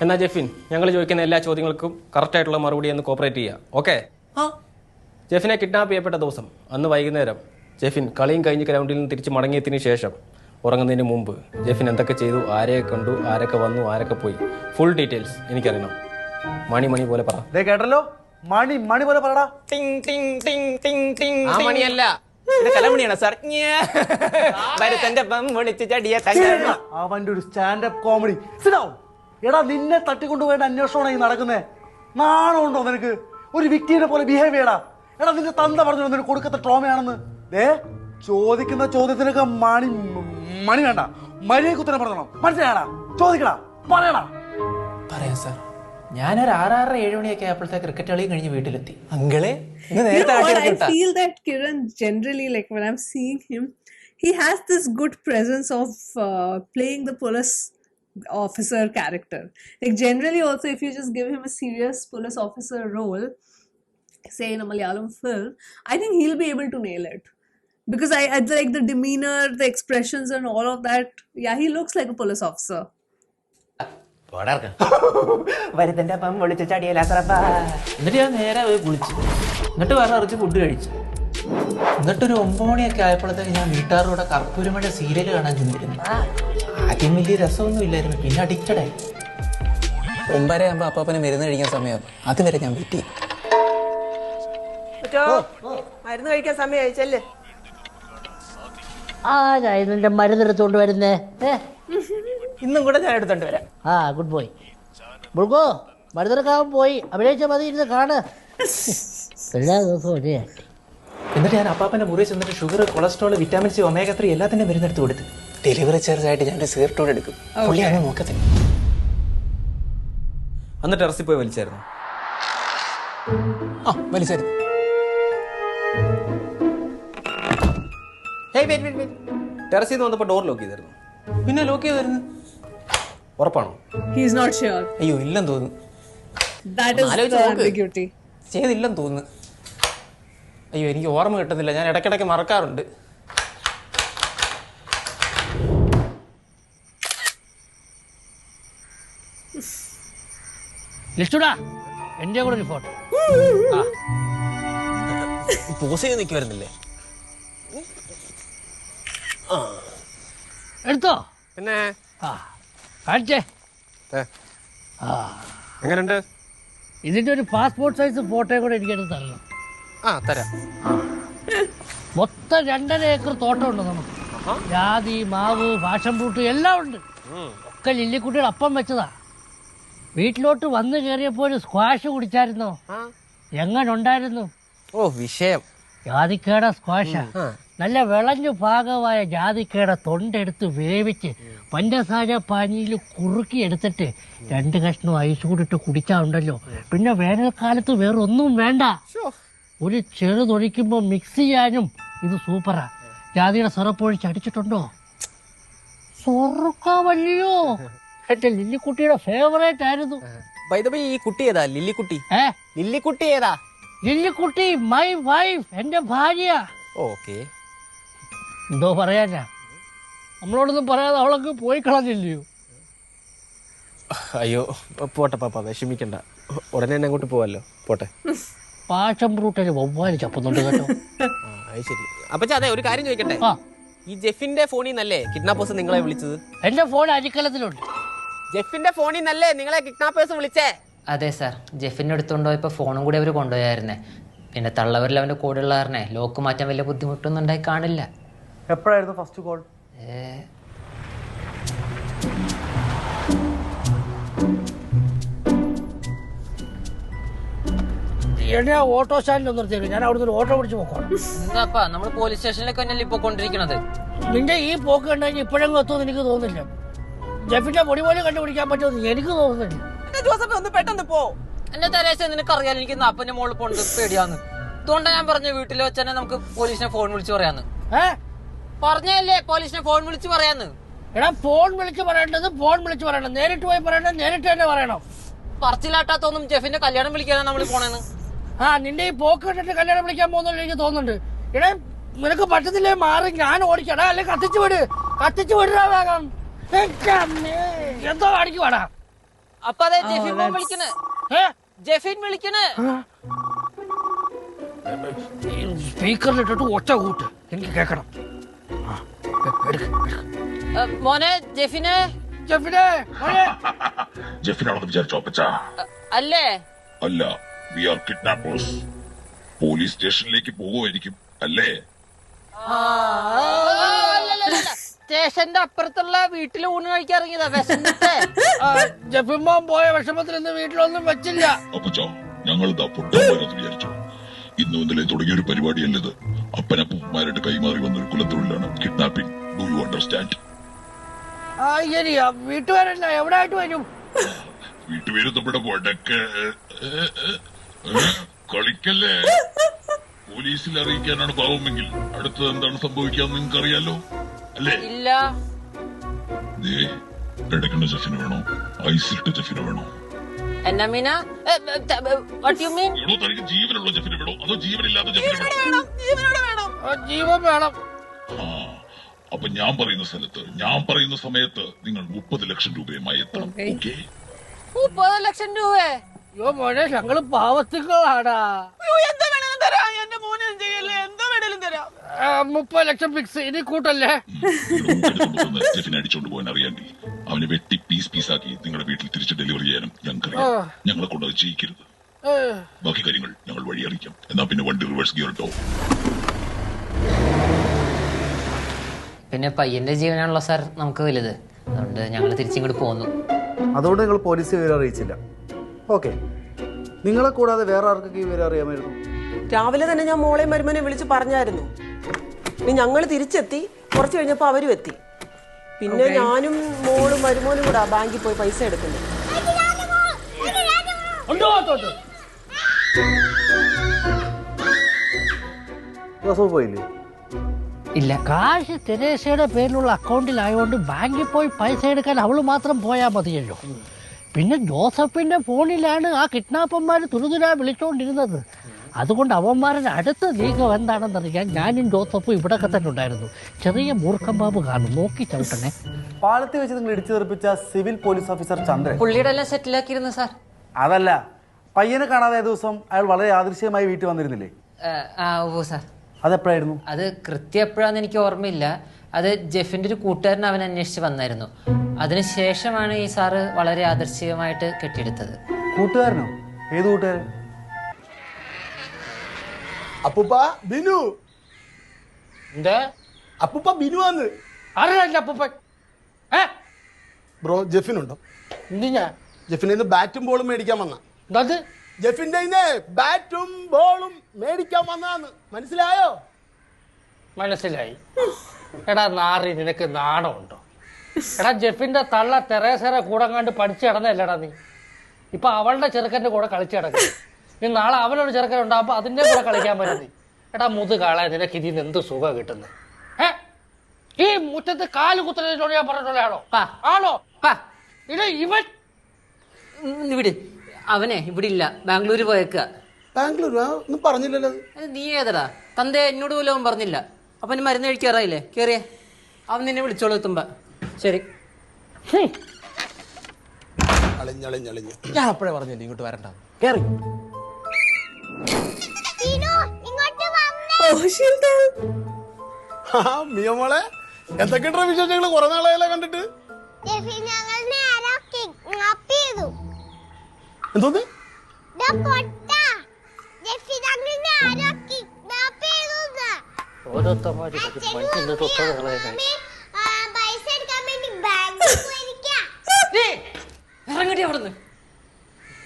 എന്നാ ജെഫിൻ, ഞങ്ങൾ ചോദിക്കുന്ന എല്ലാ ചോദ്യങ്ങൾക്കും കറക്റ്റായിട്ടുള്ള മറുപടി എന്ന് കോപ്പറേറ്റ് ചെയ്യുക. ഓക്കെ? ജെഫിനെ കിഡ്നാപ്പ് ചെയ്യപ്പെട്ട ദിവസം അന്ന് വൈകുന്നേരം ജെഫിൻ കളിയും കഴിഞ്ഞ് ഗ്രൗണ്ടിൽ നിന്ന് തിരിച്ച് മടങ്ങിയതിന് ശേഷം ഉറങ്ങുന്നതിന് മുമ്പ് ജെഫിൻ എന്തൊക്കെ ചെയ്തു, ആരെയൊക്കെ കണ്ടു, ആരൊക്കെ വന്നു, ആരൊക്കെ പോയി, ഫുൾ ഡീറ്റെയിൽസ് എനിക്കറിയണം. മണി പോലെ പറ. കേട്ടല്ലോ, മണി പോലെ പറടാ. ആ മണിയല്ല, ഇത് കലമണിയാണ് സാർ. അവന്റെ ഒരു സ്റ്റാൻഡപ്പ് കോമഡി. എടാ, നിന്നെ തട്ടിക്കൊണ്ടുപോയിട്ട് അന്വേഷണമാണ് ഈ നടക്കുന്നേ. നാണമുണ്ടോ നിനക്ക്? ഒരു വ്യക്തിയെ പോലെ ബിഹേവ് ചെയ്യടാ. എടാ, നിന്റെ തന്ത പറഞ്ഞു നിനക്ക് കൊടുക്കത്ത ട്രോമയാണെന്ന്. ചോദിക്കുന്ന ചോദ്യത്തിനൊക്കെ മണി വേണ്ട, മര്യാദയ്ക്ക് ഉത്തരം പറഞ്ഞോ. മനസ്സിലായടാ? ചോദിക്കടാ, പറയടാ. പറയാം സാർ. ഞാനൊരു 6-7 മണിയൊക്കെ ആയപ്പോഴത്തെ ക്രിക്കറ്റ് കളിയും കഴിഞ്ഞ് വീട്ടിലെത്തി. അങ്കിളെ I feel that Kiran generally, like when I'm seeing him, he has this good presence of playing the police officer character. Like generally also, if you just give him a serious police officer role, say in a Malayalam film, I think he'll be able to nail it. Because I like the demeanor, the expressions and all of that. Yeah, he looks like a police officer. വരുത്തന്റെ അപ്പം വിളിച്ച് ചടിയല്ല. എന്നിട്ട് ഞാൻ നേരെ പോയി കുളിച്ചു. എന്നിട്ട് വേറെ കുറച്ച് ഫുഡ് കഴിച്ചു. എന്നിട്ടൊരു 9 മണിയൊക്കെ ആയപ്പോഴത്തേക്ക് ഞാൻ വീട്ടുകാരുടെ കർപ്പൂരമഴ സീരിയൽ കാണാൻ ചെന്നിരുന്നു. ആദ്യം വലിയ രസമൊന്നും ഇല്ലായിരുന്നു, പിന്നെ അഡിക്റ്റഡ് ആയി. 9:30 ആകുമ്പോൾ അപ്പാപ്പനെ മരുന്ന് കഴിക്കാൻ സമയം. അതുവരെ ഞാൻ വെയിറ്റ് ചെയ്യും. മരുന്ന് കഴിക്കാൻ സമയം അയച്ചല്ലേ? ആരാ ഇതിന്റെ മരുന്നെടുത്തോണ്ട് വരുന്നേ? ഇന്നും കൂടെ ഞാൻ എടുത്തോണ്ട് വരാം. Good boy. ബുൾഗോ, മരുന്നെടുക്കാൻ പോയി. അഭിനയിച്ച മതി, ഇരുന്ന് കാണ്. എല്ലാ ദിവസവും ഒരേ. എന്നിട്ട് ഞാൻ അപ്പാപ്പൻ്റെ മുറി ചെന്നിട്ട് sugar, cholesterol, vitamin C, omega 3 എല്ലാത്തിൻ്റെ മരുന്നെടുത്ത് കൊടുത്ത് ഡെലിവറി ചാർജ് ആയിട്ട് ഞാൻ സിഗരറ്റോടെ എടുക്കും. പുള്ളി അങ്ങനെ നോക്കത്തില്ല. അന്ന് ടെറസിൽ പോയി വലിച്ചായിരുന്നു. വലിച്ചായിരുന്നു. ടെറസിൽ നിന്ന് വന്നപ്പോൾ ഡോർ ലോക്ക് ചെയ്തായിരുന്നു. പിന്നെ ലോക്ക് ചെയ്തായിരുന്നു. ഉറപ്പാണോ? He is not sure. അയ്യോ, ഇല്ലെന്ന് തോന്നുന്നു. That is the ambiguity. ചെയ്തില്ലെന്ന് തോന്നുന്നു. അയ്യോ, എനിക്ക് ഓർമ്മ കിട്ടുന്നില്ല. ഞാൻ ഇടയ്ക്കിടയ്ക്ക് മറക്കാറുണ്ട്. ലിസ്റ്റുടാ, എന്റെ കൂടെ ഒരു ഫോട്ടോ. പോസ് ചെയ്ത് നിൽക്കുമായിരുന്നില്ലേ? എടുത്തോ? പിന്നെ കാണിച്ചേ. എങ്ങനെയുണ്ട്? ഇതിന്റെ ഒരു പാസ്പോർട്ട് സൈസ് ഫോട്ടോയും കൂടെ എനിക്കെടുത്ത് തരണം. തരാം. മൊത്തം 2.5 ഏക്കർ തോട്ടമുണ്ട് നമുക്ക്. ജാതി മാവ് പാഷൻ ഫ്രൂട്ട് എല്ലാം ഉണ്ട്. ഒക്കെ ലില്ലിക്കുട്ടിയുടെ അപ്പം വെച്ചതാ. വീട്ടിലോട്ട് വന്നു കയറിയപ്പോൾ സ്ക്വാഷ് കുടിച്ചായിരുന്നോ? എങ്ങനെ ഉണ്ടായിരുന്നു? ഓ വിഷയം. ജാതിക്കയുടെ സ്ക്വാഷാ. നല്ല വിളഞ്ഞു പാകമായ ജാതിക്കയുടെ തൊണ്ടെടുത്ത് വേവിച്ച് പഞ്ചസാര പാനിയിൽ കുറുക്കി എടുത്തിട്ട് 2 കഷ്ണം ഐസ് കൂടിട്ട് കുടിച്ചാൽ ഉണ്ടല്ലോ, പിന്നെ വേനൽക്കാലത്ത് വേറെ ഒന്നും വേണ്ട. ഒരു ചെറുതൊഴിക്കുമ്പോൾ മിക്സ് ചെയ്യാനും ഇത് സൂപ്പറാ. ജാതിയുടെ സിറപ്പ് ഒഴിച്ച് അടിച്ചിട്ടുണ്ടോ? സ്വർഗവല്ലിയോ. എന്റെ ലില്ലിക്കുട്ടിയുടെ ഫേവറേറ്റ് ആയിരുന്നു. ഈ കുട്ടി ഏതാ ലില്ലിക്കുട്ടി? ലില്ലിക്കുട്ടി ഏതാ? ലില്ലിക്കുട്ടി മൈ വൈഫ്, എന്റെ ഭാര്യ. ഓക്കെ. എന്തോ പറയാനാ, നമ്മളോടൊന്നും പറയാതെ അവളൊക്കെ പോയി കളഞ്ഞില്ലയോ? അയ്യോ പോട്ടെ പാപ്പ, വിഷമിക്കണ്ട. ഉടനെ തന്നെ അങ്ങോട്ട് പോവല്ലോ. പോട്ടെ. പാഷം ഫ്രൂട്ടിന് വവ്വാല് ചപ്പുന്നുണ്ട് കേട്ടോ. അത് ശരി. അപ്പച്ചാ അതെ, ഒരു കാര്യം ചോദിക്കട്ടെ. ഈ ജെഫിന്റെ ഫോണിൽ നിന്നല്ലേ കിഡ്നാപ്പേഴ്സ് നിങ്ങളെ വിളിച്ചത്? എന്റെ ഫോൺ അരിക്കലത്തിലുണ്ട്. ജെഫിന്റെ ഫോണിൽ നിന്നല്ലേ നിങ്ങളെ കിഡ്നാപ്പേഴ്സ് വിളിച്ചേ? അതെ സാർ, ജെഫിനെ എടുത്തുകൊണ്ട് പോയപ്പോൾ ഫോണും കൂടി അവർ കൊണ്ടുപോയായിരുന്നേ. പിന്നെ തള്ളവരിൽ അവൻ്റെ കൂടെ ഉള്ളവരനെ ലോക്ക് മാറ്റാൻ വലിയ ബുദ്ധിമുട്ടൊന്നും ഉണ്ടായി കാണില്ല. എപ്പോഴായിരുന്നു ഫസ്റ്റ് കോൾ? എന്നെ ഓട്ടോ സ്റ്റാൻഡിൽ നിർത്തിയേക്കും. ഞാൻ അവിടുന്ന് ഒരു ഓട്ടോ പിടിച്ച് പോക്കോളാം. എന്താപ്പാ, നമ്മൾ പോലീസ് സ്റ്റേഷനിലേക്ക് തന്നെയല്ലേ ഇപ്പോൾ കൊണ്ടിരിക്കണത്. നിന്റെ ഈ പോക്ക് കണ്ടുകഴിഞ്ഞാൽ ഇപ്പോഴെങ്കിലും എത്തുമെന്ന് എനിക്ക് തോന്നുന്നില്ല. ജെഫിന്റെ പൊടി പോലും കണ്ടുപിടിക്കാൻ പറ്റുമെന്ന് എനിക്ക് തോന്നുന്നില്ല. ജോസഫ് ഒന്ന് പെട്ടെന്ന് പോ. എന്റെ തലേശ നിനക്കറിയാലോ, എനിക്ക് അപ്പന്റെ മോളിൽ പോണത് പേടിയാന്ന്. അതുകൊണ്ടാണ് ഞാൻ പറഞ്ഞു വീട്ടിൽ വെച്ച് തന്നെ നമുക്ക് പോലീസിനെ ഫോൺ വിളിച്ച് പറയാന്ന്. പറഞ്ഞല്ലേ പോലീസിനെ ഫോൺ വിളിച്ച് പറയാന്ന്. എടാ, ഫോൺ വിളിച്ച് പറയേണ്ടത് ഫോൺ വിളിച്ച് പറയണം. നേരിട്ട് പോയി പറയണ്ടത് നേരിട്ട് തന്നെ പറയണം. പറച്ചിലാട്ടാത്തൊന്നും ജെഫിന്റെ കല്യാണം വിളിക്കാനാണ് നമ്മൾ പോണെന്ന്. നിന്റെ ഈ പോക്ക് കണ്ടിട്ട് കല്യാണം വിളിക്കാൻ പോകുന്നല്ലോ എനിക്ക് തോന്നുന്നുണ്ട്. എടാ, നിനക്ക് പറ്റത്തില്ലേ മാറി ഞാൻ ഓടിക്കടാ, അല്ലെ കത്തിച്ചു വിടാ വേഗം. എന്തോ കാണിക്കുവാടാ. അപ്പൊ അതെ ജെഫിൻ വിളിക്കണ്. ജെഫിൻ വിളിക്കണ്. സ്പീക്കറിലിട്ടിട്ട് ഒച്ച കൂട്ട്, എനിക്ക് കേക്കണം. മോനെ ജെഫിനെ. ജെഫിനാണെന്ന് വിചാരിച്ചോ അപ്പച്ചാ? അല്ലേ? അല്ല, വി ആർ കിഡ്നാപ്പേഴ്സ്. പോലീസ് സ്റ്റേഷനിലേക്ക് പോകുമായിരിക്കും അല്ലേ? സ്റ്റേഷന്റെ അപ്പുറത്തുള്ള വീട്ടിൽ ഊണ് കഴിക്കാൻ ഇറങ്ങിയതാ വിശന്നിട്ട്. ജെഫിമോൻ പോയ വിഷമത്തിൽ ഇന്ന് വീട്ടിലൊന്നും വെച്ചില്ല. അപ്പച്ചാ, ഞങ്ങൾ ഇതാ പൊട്ടാമെന്ന് വിചാരിച്ചു. ഇന്നും ഇന്നലെ തുടങ്ങിയൊരു പരിപാടിയല്ലത്. അപ്പനപ്പന്മാരുടെ കൈമാറി വന്നൊരു കുലത്തൊഴിലാണ് കിഡ്നാപ്പിംഗ്. Do you understand? ശരിയാ, വീട്ടുകാരല്ല എവിടെ ആയിട്ട് വരും. വീട്ടുപേര് നമ്മുടെ വടക്ക് കളിക്കല്ലേ. പോലീസിൽ അറിയിക്കാനാണ് പാവമെങ്കിൽ അടുത്തത് എന്താണ് സംഭവിക്കാന്ന് നിങ്ങൾക്ക് അറിയാലോ അല്ലേ? ഇല്ല. ഇടയ്ക്കണ്ട ജെഫിന് വേണോ, ഐസിലിട്ട ജെഫിന് വേണോ? തനിക്ക് ജീവനുള്ള ജെഫിന് വേണോ അതോ ജീവനില്ലാത്ത ജെഫിന് വേണോ? ജീവൻ വേണം. അപ്പൊ ഞാൻ പറയുന്ന സ്ഥലത്ത് ഞാൻ പറയുന്ന സമയത്ത് നിങ്ങൾ 30 ലക്ഷം രൂപയുമായി എത്തണം. ഓക്കെ? 30 ലക്ഷം രൂപ? അയ്യോ മോനെ, ഞങ്ങള് പാവത്തുകളാടാ. 30 ലക്ഷം ഫിക്സ്, ഇനി കൂട്ടല്ലേ. ജെഫിനെ അടിച്ചോണ്ട് പോകാൻ അറിയാണ്ടി അവനെ വെട്ടി പീസാക്കി നിങ്ങളുടെ വീട്ടിൽ തിരിച്ച് ഡെലിവറി ചെയ്യാനും ഞങ്ങൾക്കറിയാം. ഞങ്ങളെ കൊണ്ട് അത് ചെയ്യിക്കരുത്. ബാക്കി കാര്യങ്ങൾ ഞങ്ങൾ വഴി അറിയിക്കാം. എന്നാ പിന്നെ വണ്ടി റിവേഴ്സ് ഗിയർ ഇട്ടോ. പിന്നെ പയ്യന്റെ ജീവനാണല്ലോ സാർ നമുക്ക് വലുത്. അതുകൊണ്ട് ഞങ്ങൾ തിരിച്ചിങ്ങോട്ട് പോന്നു. അതുകൊണ്ട് നിങ്ങൾ പോലീസ് വിവരം അറിയിച്ചില്ല. ഓക്കെ, നിങ്ങളെ കൂടാതെ വേറെ ആർക്കൊക്കെ ഈ വിവരം അറിയാമായിരുന്നു? രാവിലെ തന്നെ ഞാൻ മോളെയും മരുമനെ വിളിച്ച് പറഞ്ഞായിരുന്നു. പിന്നെ ഞങ്ങൾ തിരിച്ചെത്തി. കുറച്ച് കഴിഞ്ഞപ്പോ അവരും എത്തി. പിന്നെ ഞാനും മോളും മരുമോനും കൂടെ ബാങ്കിൽ പോയി പൈസ എടുക്കുന്നു. പോയില്ലേ? ഇല്ല, കാശ് തെരേസയുടെ പേരിലുള്ള അക്കൗണ്ടിലായതുകൊണ്ട് ബാങ്കിൽ പോയി പൈസ എടുക്കാൻ അവള് മാത്രം പോയാൽ മതിയല്ലോ. പിന്നെ ജോസഫിന്റെ ഫോണിലാണ് ആ കിഡ്നാപ്പന്മാർ തുരുതുരാ വിളിച്ചുകൊണ്ടിരുന്നത്. അതുകൊണ്ട് അവന്മാരുടെ അടുത്ത നീക്കം എന്താണെന്നറിയാൻ ഞാനും ജോസഫും ഇവിടെയൊക്കെ തന്നെ ഉണ്ടായിരുന്നു. ചെറിയ മൂർഖം ബാബു കാണും, നോക്കി ചവിട്ടണേ. പാലത്തിൽ വെച്ച് നിങ്ങൾ ഇടിച്ചു തെറിപ്പിച്ച സിവിൽ പോലീസ് ഓഫീസർ ചന്ദ്രൻ പുള്ളിയുടെ എല്ലാം സെറ്റിലാക്കിയിരുന്നു സാർ. അതല്ല, പയ്യനെ കാണാതെ ദിവസം അയാൾ വളരെ യാദൃശ്യമായി വീട്ടിൽ വന്നിരുന്നില്ലേ? ഓ സാർ. അതെപ്പോഴായിരുന്നു? അത് കൃത്യം എപ്പോഴാന്ന് എനിക്ക് ഓർമ്മയില്ല. അത് ജെഫിന്റെ ഒരു കൂട്ടുകാരൻ അവൻ അന്വേഷിച്ച് വന്നായിരുന്നു. അതിനുശേഷമാണ് ഈ സാറ് വളരെ യാദൃശ്ചികമായിട്ട് കെട്ടിയെടുത്തത്. കൂട്ടുകാരനോ? ഏത് കൂട്ടുകാരൻ? അപ്പൂപ്പ ബിനു. എന്താ അപ്പൂപ്പ ബിനുവാന്ന്. ആരല്ല അപ്പൂപ്പൻ? ബ്രോ ജെഫിനുണ്ടോ? എന്തിനാ? ജെഫിന്റെ കയ്യിന്ന് ബാറ്റും ബോളും മേടിക്കാൻ വന്ന. എന്താ? ജെഫിന്റെ കയ്യിന്ന് ബാറ്റും ബോളും മേടിക്കാൻ വന്നാന്ന്. മനസ്സിലായോ? മനസ്സിലായി. എടാ നാറി, നിനക്ക് നാണമുണ്ടോ? എടാ ജെഫിന്റെ തള്ള തെരേസയുടെ കൂടെ കണ്ട് പഠിച്ചു കിടന്നല്ലേടാ നീ. ഇപ്പൊ അവളുടെ ചെറുക്കൻ്റെ കൂടെ കളിച്ചു കിടക്കും. നീ നാളെ അവനൊരു ചെറുക്കൻ ഉണ്ടാകുമ്പോ അതിന്റെ കൂടെ കളിക്കാൻ പറ്റും നീ. എടാ മുതുകാളെ, നിനക്ക് ഇതിന് എന്ത് സുഖം കിട്ടുന്നത്? ഈ മുറ്റത്ത് കാല് കുത്തുന്നതിനോട് ഞാൻ പറഞ്ഞിട്ടുള്ളതാണോ? ആണോ? ഇവൻ വിട്, അവനെ ഇവിടെ ഇല്ല, ബാംഗ്ലൂര് പോയേക്ക. ബാംഗ്ലൂർ ഒന്നും പറഞ്ഞില്ലല്ലോ. നീ ഏതടാ? തന്റെ എന്നോട് പോലും അവൻ പറഞ്ഞില്ല. അപ്പന് മരുന്ന് കഴിക്കാറായില്ലേ? കേറിയേ, അവൻ നിന്നെ വിളിച്ചോളൂ എത്തുമ്പോ. ശരി. ഞാൻ അപ്പോഴേ പറഞ്ഞില്ലേ ഇങ്ങോട്ട് വരണ്ട. കേറി. മിയമോളെ, എന്തൊക്കെയാ വിശേഷങ്ങള്? കുറെ നാളായല്ലേ കണ്ടിട്ട്. എന്തോന്ന്? ഇറങ്ങടി അവിടുന്ന്.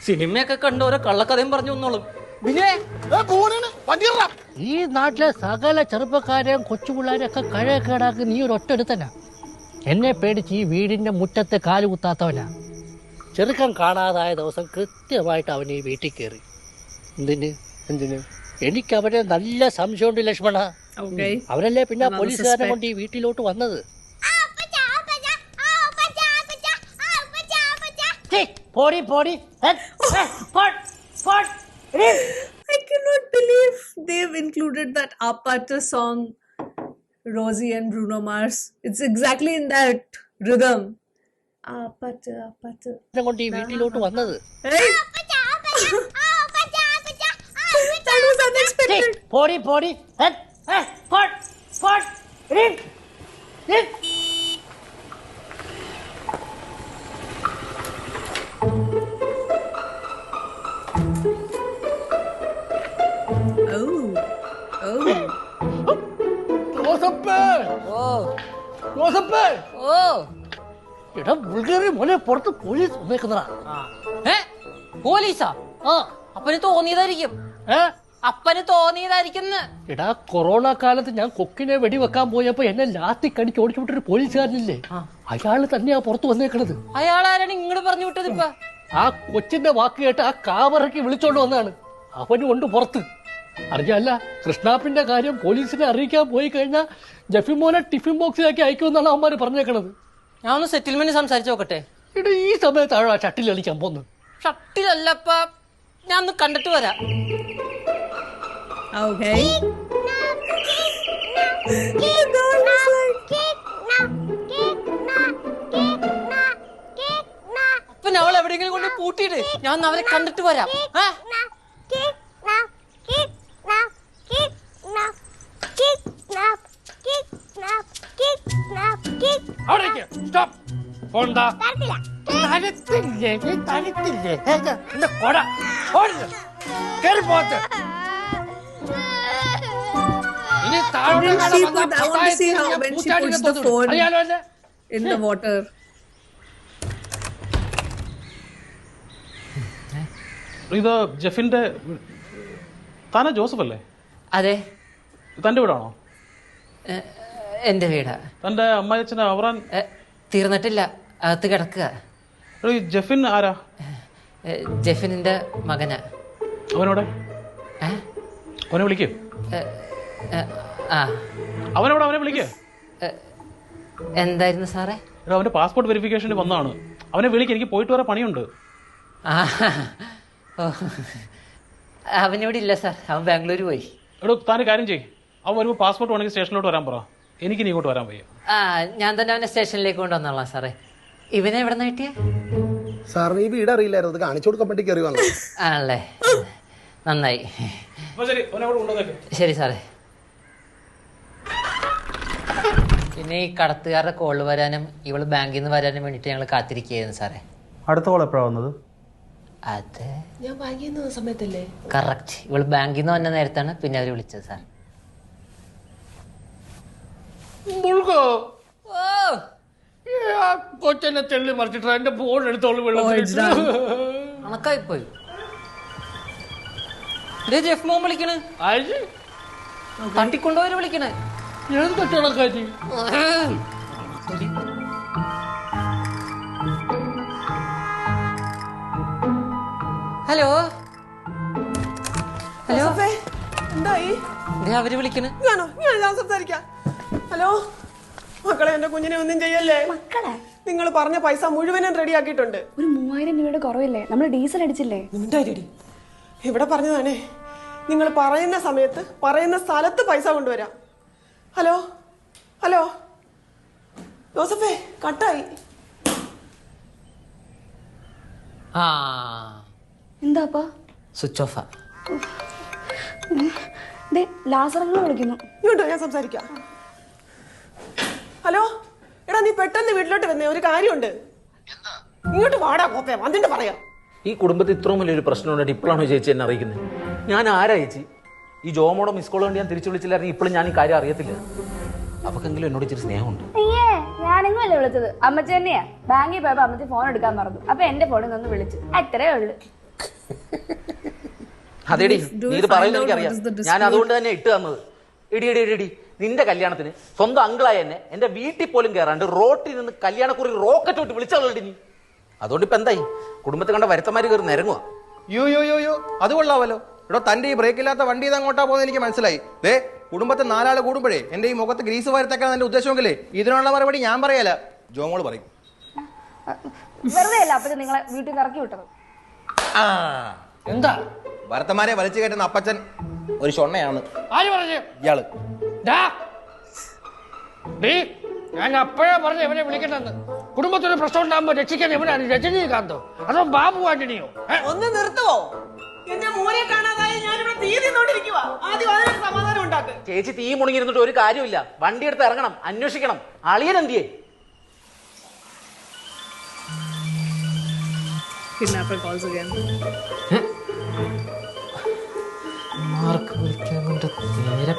സിനിമയൊക്കെ കണ്ട് ഓരോ കള്ളക്കഥയും പറഞ്ഞു വന്നോളും. ഈ നാട്ടിലെ സകല ചെറുപ്പക്കാരെയും കൊച്ചുപിള്ളേരെയൊക്കെ കഴകേടാക്കി നീ ഒരു ഒറ്റെടുത്തനാ. എന്നെ പേടിച്ച് ഈ വീടിന്റെ മുറ്റത്തെ കാല് കുത്താത്തവനാ. ചെറുക്കൻ കാണാതായ ദിവസം കൃത്യമായിട്ട് അവൻ ഈ വീട്ടിൽ കയറി. എന്തിന്? എനിക്ക് അവനെ നല്ല സംശയമുണ്ട് ലക്ഷ്മണ. അവനല്ലേ പിന്നെ പോലീസുകാരനെ കൊണ്ട് ഈ വീട്ടിലോട്ട് വന്നത്. പോടി. I cannot believe they've included that Apata song, Rosie and Bruno Mars. It's exactly in that rhythm. Apata. കൊണ്ട് ഈ വീട്ടിലോട്ട് വന്നത്. That was unexpected. പോടി. എടാ ബുൾഗേറിയ മോനെ, പുറത്ത് പോലീസ് വന്നേക്കുന്നതാ. പോലീസാ? അപ്പന് തോന്നിയതായിരിക്കും. എടാ കൊറോണ കാലത്ത് ഞാൻ കൊക്കിനെ വെടിവെക്കാൻ പോയപ്പോ എന്നെ ലാത്തി കടിച്ച് ഓടിച്ചു വിട്ടൊരു പോലീസുകാരനില്ലേ, അയാള് തന്നെയാ പുറത്ത് വന്നേക്കണത്. അയാൾ ആരാണ് ഇങ്ങോട്ട് പറഞ്ഞു വിട്ടത്? ഇപ്പൊ ആ കൊച്ചിന്റെ വാക്ക് കേട്ട് ആ കാവറക്കി വിളിച്ചോണ്ട് വന്നാണ്. അവന് കൊണ്ട് പുറത്ത്. അറിഞ്ഞല്ല, കൃഷ്ണാപ്പിന്റെ കാര്യം പോലീസിനെ അറിയിക്കാൻ പോയി കഴിഞ്ഞാൽ ജഫിമോനെ ടിഫിൻ ബോക്സിലാക്കി അയക്കുമെന്നാണ് അവന്മാര് പറഞ്ഞേക്കണത്. ഞാൻ ഒന്ന് സെറ്റിൽമെന്റ് സംസാരിച്ചു നോക്കട്ടെ. എടാ ഈ സമയത്താണ് ഷട്ടിൽ കളിക്കാൻ പോന്ന്. ഷട്ടിലല്ലപ്പ, ഞാൻ ഒന്ന് കണ്ടിട്ട് വരാം. Okay. അപ്പൊ അവൾ എവിടെയെങ്കിലും കൊണ്ട് പൂട്ടിയിട്ട് ഞാൻ അവരെ കണ്ടിട്ട് വരാം. I want to see how when she puts the phone in the water. ഇത് ജെഫിന്റെ താനാ ജോസഫ് അല്ലേ? അതെ. തന്റെ വീടാണോ? എന്റെ വീടാ. തന്റെ അമ്മായിച്ചനെ അവറാൻ തീർന്നിട്ടില്ല, അകത്ത് കിടക്കുക. ജെഫിൻ ആരാ? ജെഫിനിന്റെ മകനാ. അവനോടെ അവനെ വിളിക്കേ. അവനെ വിളിക്കേ. എന്തായിരുന്നു സാറേ? അവന്റെ പാസ്പോർട്ട് വെരിഫിക്കേഷന് വന്നാണ്. അവനെ വിളിക്ക്, എനിക്ക് പോയിട്ട് വരെ പണിയുണ്ട്. അവനിവിടെ ഇല്ല സാർ, അവൻ ബാംഗ്ലൂർ പോയി. താന് കാര്യം ചെയ്യും, അവൻ വരുമ്പോൾ പാസ്പോർട്ട് വേണമെങ്കിൽ സ്റ്റേഷനിലോട്ട് വരാൻ പറ. എനിക്ക് നീ ഇങ്ങോട്ട് വരാൻ വയ്യ. ഞാൻ തന്നെ അവനെ സ്റ്റേഷനിലേക്ക് കൊണ്ടുവന്നോളാം സാറേ. ഇവനെ എവിടെ നിന്ന് കിട്ടിയ? സാറിന് ഈ വീട് അറിയില്ലായിരുന്നു, കാണിച്ചു കൊടുക്കാൻ വേണ്ടി കയറി വന്നു. ആണല്ലേ, നന്നായി. ശരി സാറേ. പിന്നെ ഈ കടത്തുകാരുടെ കോള് വരാനും ഇവള് ബാങ്കിൽ നിന്ന് വരാനും വേണ്ടിയിട്ട് ഞങ്ങൾ കാത്തിരിക്കുകയായിരുന്നു സാറേ. അടുത്ത കോൾ എപ്പോഴാണ് വന്നത്? അത് ഞാൻ ബാങ്കിൽ നിന്ന് വന്ന സമയത്തല്ലേ? കറക്റ്റ്, ഇവള് ബാങ്കിൽ നിന്ന് വന്ന നേരത്താണ് പിന്നെ അവർ വിളിച്ചത് സാർ. മുഴുകോ കൊച്ചെന്നെ തെള്ളി മറിച്ചിട്ട് എന്റെ ഫോൺ എടുത്തോളൂ കണക്കായിപ്പോയി. ജെഫ് മോൻ വിളിക്കണ്, തട്ടിക്കൊണ്ടുപോയി വിളിക്കണേ. എന്താ കണക്കാച്ചി? ഹലോ ഹലോ, എന്തായി? അവര് വിളിക്കണ്. ഞാൻ സംസാരിക്കാം. ഹലോ മക്കളെ, എന്റെ കുഞ്ഞിനെ ഒന്നും ചെയ്യല്ലേ മക്കളെ. നിങ്ങൾ പറഞ്ഞ പൈസ മുഴുവനും റെഡി ആക്കിയിട്ടുണ്ട്. ഒരു 3000 രൂപയുടെ കുറവില്ലേ? നമ്മൾ ഡീസൽ അടിച്ചില്ലേ? ഇവിടെ പറഞ്ഞതാണേ, നിങ്ങൾ പറയുന്ന സമയത്ത് പറയുന്ന സ്ഥലത്ത് പൈസ കൊണ്ടുവരാം. ഹലോ ഹലോ ജോസഫേ, കട്ടായി. എന്താപ്പാ? സ്വിച്ച് ഓഫാ. ലാസറങ്ങൾ വിളിക്കുന്നു. ഇങ്ങോട്ടോ, ഞാൻ സംസാരിക്കാം. ഹലോ എടാ, നീ പെട്ടെന്ന് വീട്ടിലോട്ട് വന്നേ, ഒരു കാര്യമുണ്ട്. ഇങ്ങോട്ട് വാടാ കോപ്പേ, വന്നിട്ട് പറയാം. ഈ കുടുംബത്തിൽ ഇത്രയും വലിയൊരു പ്രശ്നം ഉണ്ടായിട്ട് ഇപ്പോഴാണോ ചേച്ചി എന്നെ അറിയിക്കുന്നത്? ഞാൻ ആരാ ചേച്ചി? ഈ ജോമോടെ മിസ് കോൾ കൊണ്ട് ഞാൻ തിരിച്ചു വിളിച്ചില്ലായിരുന്നു, ഇപ്പോഴും ഞാൻ ഈ കാര്യം അറിയത്തില്ല. അപ്പൊക്കെങ്കിലും എന്നോട് ഇച്ചിരി സ്നേഹമുണ്ട്. ഞാനെങ്ങല്ലേ വിളിച്ചത്? അമ്മച്ചി തന്നെയാ. ബാങ്കിൽ പോയപ്പോ അമ്മച്ചി ഫോൺ എടുക്കാൻ മറന്നു. അപ്പൊ എന്റെ ഫോണിൽ നിന്ന് വിളിച്ചു, അത്രേ ഉള്ളു. അതെടി, നീ ഇത് പറയുന്നത് എനിക്കറിയാം. ഞാൻ അതുകൊണ്ട് തന്നെ ഇട്ട് തന്നത്. എടി നിന്റെ കല്യാണത്തിന് സ്വന്തം അങ്കിളായ എന്നെ എന്റെ വീട്ടിൽ പോലും കയറാണ്ട് റോട്ടിൽ നിന്ന് കല്യാണക്കുറി റോക്കറ്റ് വിട്ട് വിളിച്ചോളി നീ. അതുകൊണ്ട് ഇപ്പൊ എന്തായി? കുടുംബത്തിൽ കണ്ട വരുത്തമാര് കയറി നിരങ്ങുക. യോ അത് കൊള്ളാവല്ലോ. എടോ, തന്റെ ഈ ബ്രേക്ക് ഇല്ലാത്ത വണ്ടി ഇത് അങ്ങോട്ടാ പോകുന്നത് എനിക്ക് മനസ്സിലായി. ദേ, കുടുംബത്തിൽ 4 ആള് കൂടുമ്പോഴേ എന്റെ ഈ മുഖത്ത് ഗ്രീസ് വാരത്തേക്കാണ് എന്റെ ഉദ്ദേശമെങ്കിലേ ഇതിനുള്ള മറുപടി ഞാൻ പറയല, ജോമോള് പറയും. വെറുതെ അല്ല അപ്പൊ നിങ്ങളെ വീട്ടിൽ നിന്ന് ഇറക്കി വിട്ടത്. എന്താ? ഭരത്തന്മാരെ വലിച്ചു കയറ്റുന്ന അപ്പച്ചൻ ഒരു ഷൊണ്ണയാണ്. ആര് പറഞ്ഞു? ഇയാള്. ഞാൻ അപ്പോഴേ പറഞ്ഞു ഇവനെ വിളിക്കണ്ടെന്ന്. കുടുംബത്തിന് പ്രശ്നം ഉണ്ടാകുമ്പോ രക്ഷിക്കാൻ ഇവനാണ് രജനീകാന്തോ അതോ ബാബു ആന്റണിയോ? ഒന്ന് നിർത്തുവോ? എന്റെ മോനെ കാണാതായി ഞാനിവിടെ തീ നിന്നോണ്ടിരിക്കുക. ആദ്യം അതിനൊരു സമാധാനം ഉണ്ടാക്ക്. ചേച്ചി തീ മുണങ്ങിയിരുന്നിട്ട് ഒരു കാര്യമില്ല. വണ്ടി എടുത്ത് ഇറങ്ങണം, അന്വേഷിക്കണം. അളിയൻ എന്തിയേ? Kidnapper calls again. മാർക്ക് വിളിക്കാൻ കൊണ്ട് നേരം.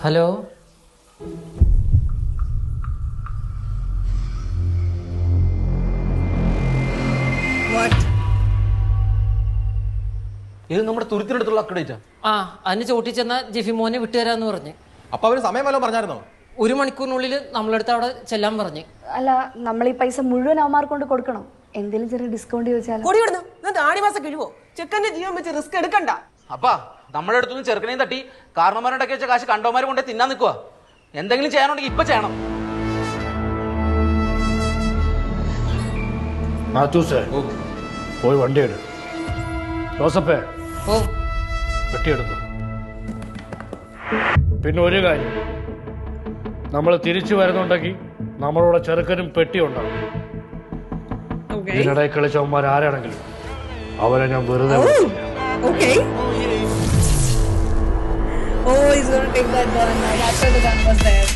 ഹലോ ഇത് നമ്മുടെ തുരുത്തിനടുത്തുള്ള അക്കഡേറ്റാ. അതിന് ചോട്ടി ചെന്ന ജിഫി മോനെ വിട്ടുതരാന്ന് പറഞ്ഞ്. അപ്പൊ അവര് സമയം വല്ലതും പറഞ്ഞായിരുന്നോ? 1 മണിക്കൂറിനുള്ളിൽ നമ്മളെടുത്ത് അവിടെ ചെല്ലാൻ പറഞ്ഞ്. അല്ല, നമ്മൾ ഈ പൈസ മുഴുവൻ അവന്മാർക്ക് കൊണ്ട് കൊടുക്കണം. എന്തെങ്കിലും ചെറിയ ഡിസ്കൗണ്ട് ചോദിച്ചാലോ? ആടിമാസം കഴിവോ? ചെക്കന്റെ ജീവൻ വെച്ച് റിസ്ക് എടുക്കണ്ട. അപ്പാ, നമ്മുടെ അടുത്തൊന്നും ചെറുക്കനെയും തട്ടി കാരണവന്മാരുണ്ടാക്കി വെച്ച കാശ് കണ്ടവന്മാരും കൊണ്ടേ തിന്നാൻ നിൽക്കുക. എന്തെങ്കിലും ചെയ്യാനുണ്ടെങ്കിൽ ഇപ്പൊ ചെയ്യണം. പോയി വണ്ടി എടു. ജോസഫേ, പെട്ടിയെടുത്തു. പിന്നെ ഒരു കാര്യം, നമ്മൾ തിരിച്ചു വരുന്നുണ്ടെങ്കിൽ നമ്മളോട് ചെറുക്കനും പെട്ടി ഉണ്ടാവും. ഇതിനിടയിൽ കളിച്ചവന്മാർ ആരാണെങ്കിലും അവരെ ഞാൻ വെറുതെ Okay. Oh, he's gonna take that gun. That's why the gun was there.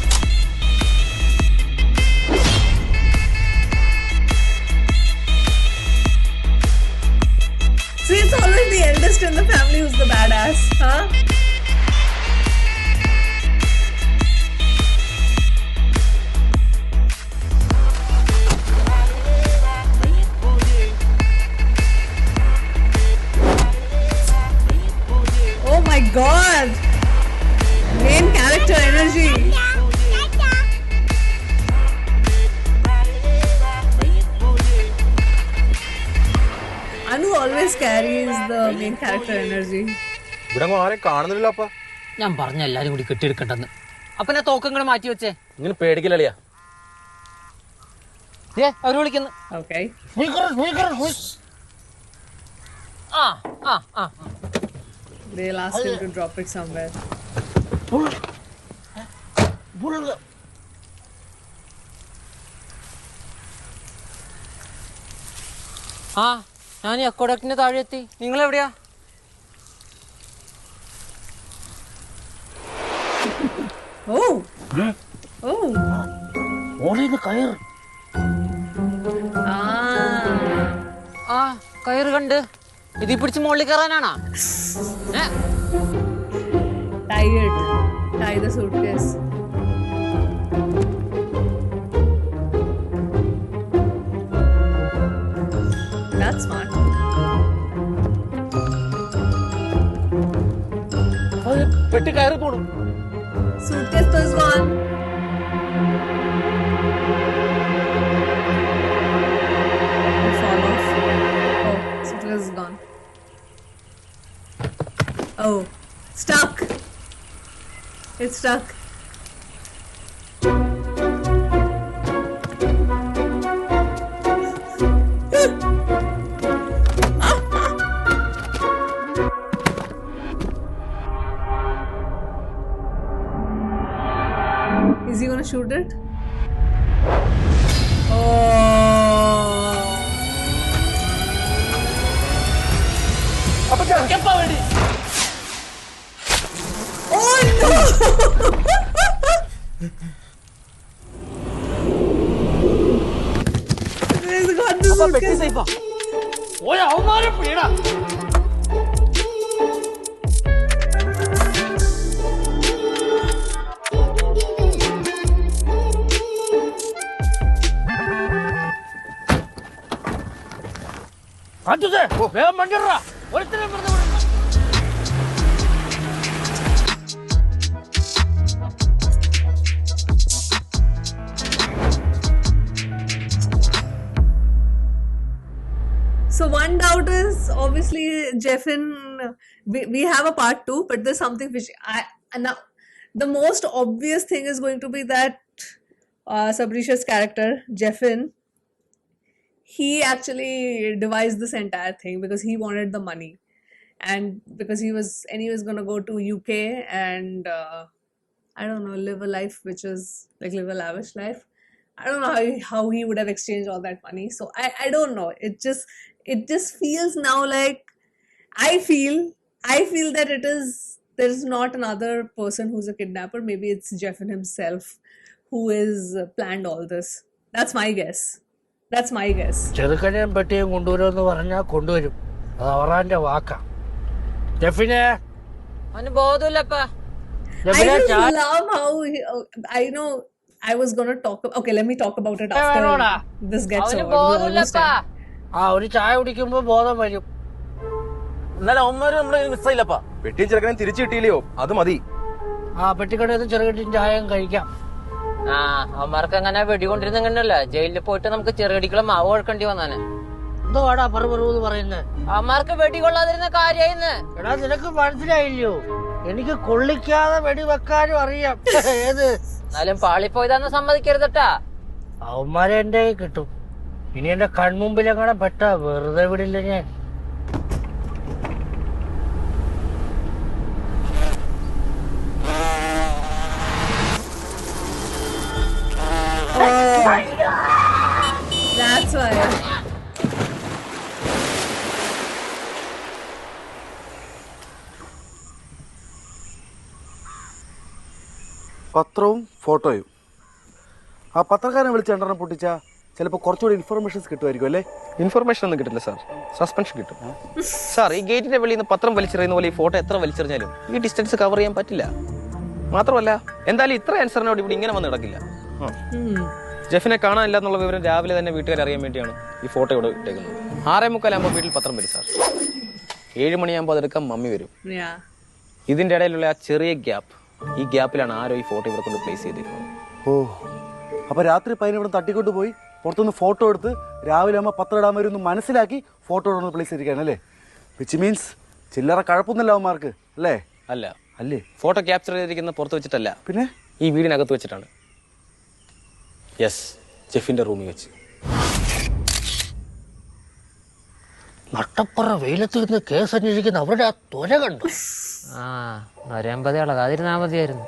See, it's always the eldest in the family who's the badass, huh? Oh my god! Main character energy. Anu always carries the main character energy. ഇവിടെ ആരെ കാണുന്നില്ലല്ലോ. അപ്പൊ ഞാൻ പറഞ്ഞ എല്ലാരും കൂടി കെട്ടിയെടുക്കണ്ടെന്ന്. അപ്പൊ ഞാൻ തോക്കങ്ങൾ മാറ്റി വെച്ചേ. ഇങ്ങനെ പേടിക്കില്ലളിയാ. അവര് വിളിക്കുന്നു. Okay. They'll ask him to drop it somewhere. ഞാൻ ഈ അക്കോഡക്റ്റിന്റെ താഴെ എത്തി. നിങ്ങൾ എവിടെയാ? കയറ്. കയറ് കണ്ട്. ഇതി പിടിച്ച് മുകളിൽ കയറാനാണോ? Tie it. Tie the suitcase. That's smart. പെട്ടി കയറി പോണു. Suitcase is gone. It fall off. Oh, suitcase is gone. Oh, stuck. It's stuck. Is he gonna shoot it? Oh. Oh no! He's got the suitcase. ഓയ അവന്മാരെ പിടിയടാ. അച്ഛേ വേഗം മണ്ടിടാ. ഒരുത്തരം വെറുതെ വിടണ്ട. So one doubt is obviously Jeffin. We have a part 2, but there's something fishy. Now the most obvious thing is going to be that Sabrisha's character Jeffin, he actually devised this entire thing because he wanted the money, and because he was going to go to UK and I don't know, live a life which is like live a lavish life. I don't know how he would have exchanged all that money. So I don't know. It just feels now like I feel that there is not another person who's a kidnapper. Maybe it's Jeffin himself who is planned all this. That's my guess. ചെറുക്കനെയും പെട്ടിയും കൊണ്ടുവരുമെന്ന് പറഞ്ഞാൽ കൊണ്ടുവരും. അത് അവറാന്റെ വാക്കാ. ജെഫിനെ അവന് ബോധമില്ലപ്പാ. I just love how I know I was gonna talk. Okay, let me talk about it after this gets over. ആ ഒരു ചായ കുടിക്കുമ്പോ ബോധം വരും. എന്നാലും അവന്മാര് നമ്മളെ മിസ്സായില്ലപ്പാ. പെട്ടിയും ചെറുക്കനെ തിരിച്ചു കിട്ടിയില്ലയോ, അത് മതി. ആ പെട്ടിക്കടയിൽ ചെറുകടിയും ചായയും കഴിക്കാം. ആ അവന്മാർക്ക് അങ്ങനെ വെടികൊണ്ടിരുന്നല്ല ജയിലിൽ പോയിട്ട് നമുക്ക് ചെറുകടിക്കുള്ള മാവ് കൊടുക്കേണ്ടി വന്നാണ്. എന്തോ ആടാ പറന്ന് പറയുന്നത്. അവന്മാർക്ക് വെടികൊള്ളാതിരുന്ന കാര്യമായിന്ന്. എടാ നിനക്ക് മനസ്സിലായില്ലയോ, എനിക്ക് കൊള്ളിക്കാതെ വെടിവെക്കാനും അറിയാം. ഏത് എന്നാലും പാളിപ്പോയതാന്ന് സമ്മതിക്കരുതട്ടാ. അവന്മാരെ എന്റെ കിട്ടും. ഇനി എന്റെ കൺമുമ്പിലെങ്ങനെ പെട്ട വെറുതെ വിടില്ല ഞാൻ. That's why. പത്രവും ഫോട്ടോയും. ആ പത്രക്കാരനെ വിളിച്ച് രണ്ടെണ്ണം പൊട്ടിച്ചാൽ ചിലപ്പോൾ കുറച്ചുകൂടി ഇൻഫർമേഷൻസ് കിട്ടുമായിരിക്കും അല്ലേ? ഇൻഫർമേഷൻ ഒന്നും കിട്ടില്ല സാർ, സസ്പെൻഷൻ കിട്ടും. സാർ ഈ ഗേറ്റിന്റെ വെളിയിൽ നിന്ന് പത്രം വലിച്ചെറിയുന്ന പോലെ ഈ ഫോട്ടോ എത്ര വലിച്ചെറിഞ്ഞാലും ഈ ഡിസ്റ്റൻസ് കവർ ചെയ്യാൻ പറ്റില്ല. മാത്രമല്ല എന്തായാലും ഇത്ര ആൻസറിനോട് ഇവിടെ ഇങ്ങനെ വന്ന് കിടക്കില്ല. ജെഫിനെ കാണാനില്ല എന്നുള്ള വിവരം രാവിലെ തന്നെ വീട്ടുകാർ അറിയാൻ വേണ്ടിയാണ് ഈ ഫോട്ടോ ഇവിടെ ഇട്ടേക്കുന്നത്. 6:45 വീട്ടിൽ പത്രം വരും സാർ. 7 മണിയാകുമ്പോൾ അതെടുക്കാൻ മമ്മി വരും. ഇതിന്റെ ഇടയിലുള്ള ആ ചെറിയ ഗ്യാപ്പ്, ഈ ഗ്യാപ്പിലാണ് ആരോ ഈ ഫോട്ടോ ഇവിടെ കൊണ്ട് പ്ലേസ് ചെയ്തിരുന്നത്. ഓ, അപ്പൊ രാത്രി പയ്യനെ ഇവിടെ തട്ടിക്കൊണ്ട് പോയി പുറത്തുനിന്ന് ഫോട്ടോ എടുത്ത് രാവിലെ ആകുമ്പോൾ പത്രം ഇടാൻ വരുമെന്ന് മനസ്സിലാക്കി ഫോട്ടോ ഇടുന്ന പ്ലേസ് ചെയ്തിരിക്കുകയാണല്ലേ? വിച്ച് മീൻസ് ചില്ലറ കഴപ്പൊന്നുമില്ല അവന്മാർക്ക് അല്ലേ? അല്ല അല്ലേ, ഫോട്ടോ ക്യാപ്ചർ ചെയ്തിരിക്കുന്ന പുറത്ത് വെച്ചിട്ടല്ല, പിന്നെ ഈ വീടിനകത്ത് വെച്ചിട്ടാണ്. യെസ്, ജെഫിന്റെ റൂമിൽ വെച്ച്. നട്ടപ്പുറ വെയിലത്തിരുന്ന് കേസ് അന്വേഷിക്കുന്ന അവരുടെ ആ ത്വര കണ്ടു. ആ നരമ്പതി ഇളകാതിരുന്നാ മതിയായിരുന്നു.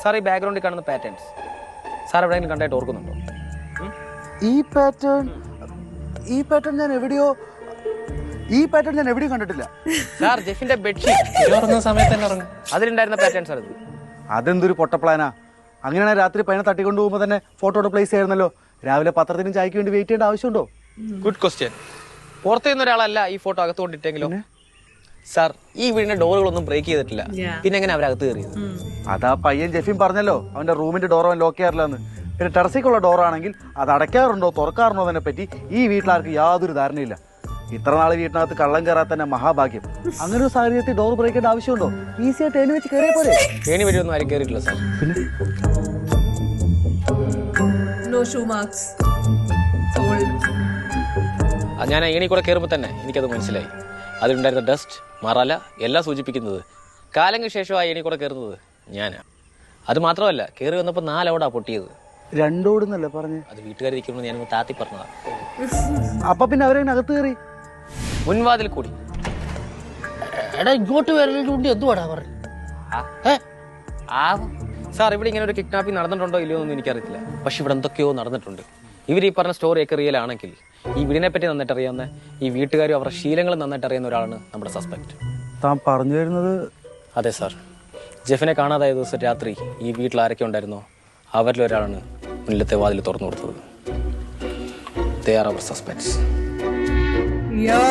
സാർ ഈ ബാക്ക്ഗ്രൗണ്ടിൽ കാണുന്ന പാറ്റേൺസ് സാർ എവിടെയെങ്കിലും കണ്ടായിട്ട് ഓർക്കുന്നുണ്ടോ? ഈ പാറ്റേൺ ഞാൻ എവിടെയോ കണ്ടിട്ടില്ല സാർ. ജെഫിന്റെ ബെഡ്ഷീറ്റ് ഉറങ്ങുന്ന സമയത്ത് തന്നെ ഉറങ്ങും, അതിലുണ്ടായിരുന്ന പാറ്റേൺസ് ആണ്. അതെന്തൊരു പൊട്ടപ്ലാനാ? അങ്ങനെയാണെങ്കിൽ രാത്രി പയ്യനെ തട്ടിക്കൊണ്ട് പോകുമ്പോൾ തന്നെ ഫോട്ടോയുടെ പ്ലേസ് ആയിരുന്നല്ലോ. രാവിലെ പത്രത്തിനും ചായക്ക് വേണ്ടി വെയിറ്റ് ചെയ്യേണ്ട ആവശ്യമുണ്ടോ? Good question. പുറത്തു നിന്ന ഒരാളല്ല ഈ ഫോട്ടോ അകത്തുകൊണ്ടിട്ടെങ്കിലോ? സാർ ഈ വീടിന്റെ ഡോറുകളൊന്നും ബ്രേക്ക് ചെയ്തിട്ടില്ല, Yeah. പിന്നെ എങ്ങനെ അവരകത്ത് കയറിയത്? അതാ പയ്യൻ ജെഫിൻ പറഞ്ഞല്ലോ അവന്റെ റൂമിന്റെ ഡോർ അവൻ ലോക്ക് ചെയ്യാറില്ലെന്ന്. പിന്നെ ടെറസിക്കുള്ള ഡോറാണെങ്കിൽ അത് അടയ്ക്കാറുണ്ടോ തുറക്കാറുണ്ടോ അതിനെ പറ്റി ഈ വീട്ടിലാർക്ക് യാതൊരു ധാരണയില്ല. ഇത്ര നാൾ വീട്ടിനകത്ത് കള്ളം കയറാൻ തന്നെ മഹാഭാഗ്യം. അങ്ങനെ ഒരു സാഹചര്യത്തിൽ ഡോർ ബ്രേക്ക് ചെയ്യേണ്ട ആവശ്യമുണ്ടോ? ഈസി ആയിട്ട് എണ്ണി വെച്ച് കയറിയ പോലെ. ഏണി വഴിയൊന്നും ആരും കയറിയിട്ടില്ല sir. No shoe marks. Sold. ഞാൻ ഏണി കൂടെ കയറുമ്പോൾ തന്നെ എനിക്കത് മനസ്സിലായി. അതിലുണ്ടായിരുന്ന ഡസ്റ്റ് മറല എല്ലാം സൂചിപ്പിക്കുന്നത് കാലങ്ങൾക്ക് ശേഷം ആ ഏണി കൂടെ കയറുന്നത് ഞാനാ. അത് മാത്രമല്ല, കയറി വന്നപ്പോൾ 4 ഓടാ പൊട്ടിയത്. 2 ഓടുന്നല്ലേ പറഞ്ഞ്? അത് വീട്ടുകാരിക്കുമ്പോൾ ഞാനൊന്ന് താത്തി പറഞ്ഞതാ. അപ്പൊ പിന്നെ അവരെങ്ങനെ അകത്ത് കയറി? മുൻവാതിൽ കൂടി. എടാ ഇങ്ങോട്ട് വരലുണ്ട് എന്തുവാടാ പറഞ്ഞു? സാർ, ഇവിടെ ഇങ്ങനെ ഒരു കിഡ്നാപ്പിംഗ് നടന്നിട്ടുണ്ടോ ഇല്ലയോ എന്ന് എനിക്കറിയത്തില്ല. പക്ഷെ ഇവിടെ എന്തൊക്കെയോ നടന്നിട്ടുണ്ട്. ഇവർ ഈ പറഞ്ഞ സ്റ്റോറിയൊക്കെ റിയൽ ആണെങ്കിൽ ഈ വീടിനെ പറ്റി നന്നായിട്ട് അറിയാവുന്ന, ഈ വീട്ടുകാരും അവരുടെ ശീലങ്ങൾ നന്നായിട്ട് അറിയുന്ന ഒരാളാണ് നമ്മുടെ സസ്പെക്ട്. താൻ പറഞ്ഞു വരുന്നത്? അതെ സാർ. ജെഫിനെ കാണാതായ ദിവസം രാത്രി ഈ വീട്ടിൽ ആരൊക്കെ ഉണ്ടായിരുന്നോ അവരിലൊരാളാണ് മുന്നിലത്തെ വാതിൽ തുറന്നു കൊടുത്തത്. They are our suspects. Yo!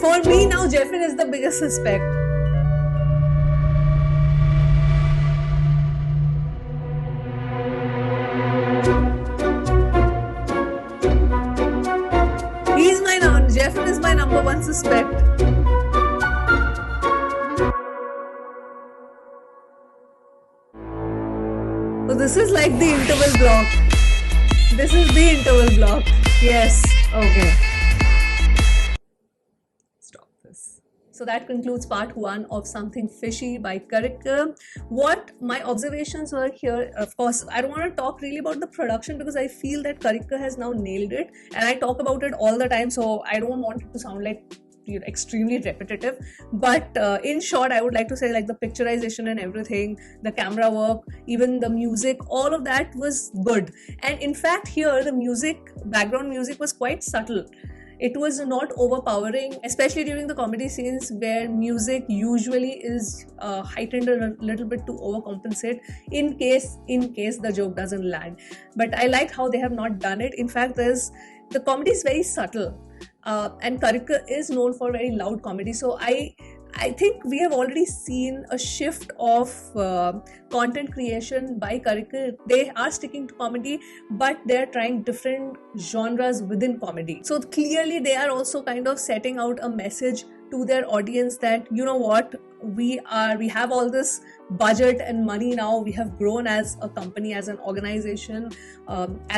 For me now, Jeffin is the biggest suspect. Jeffin is my number 1 suspect. So this is like the interval block. This is the interval block. Yes. Okay. Stop this. So that concludes part 1 of Something Fishy by Karikar. What my observations were here, of course, I don't want to talk really about the production because I feel that Karikar has now nailed it, and I talk about it all the time, so I don't want it to sound like extremely repetitive. But in short, I would like to say like the picturization and everything, the camera work, even the music, all of that was good. And in fact, here the music, background music was quite subtle. It was not overpowering, especially during the comedy scenes where music usually is heightened a little bit to overcompensate in case the joke doesn't land. But I like how they have not done it. In fact, the comedy is very subtle, and Karikar is known for very loud comedy. So I think we have already seen a shift of content creation by Karikar. They are sticking to comedy, but they are trying different genres within comedy. So clearly they are also kind of setting out a message to their audience that, you know what, we have all this budget and money now. We have grown as a company, as an organization,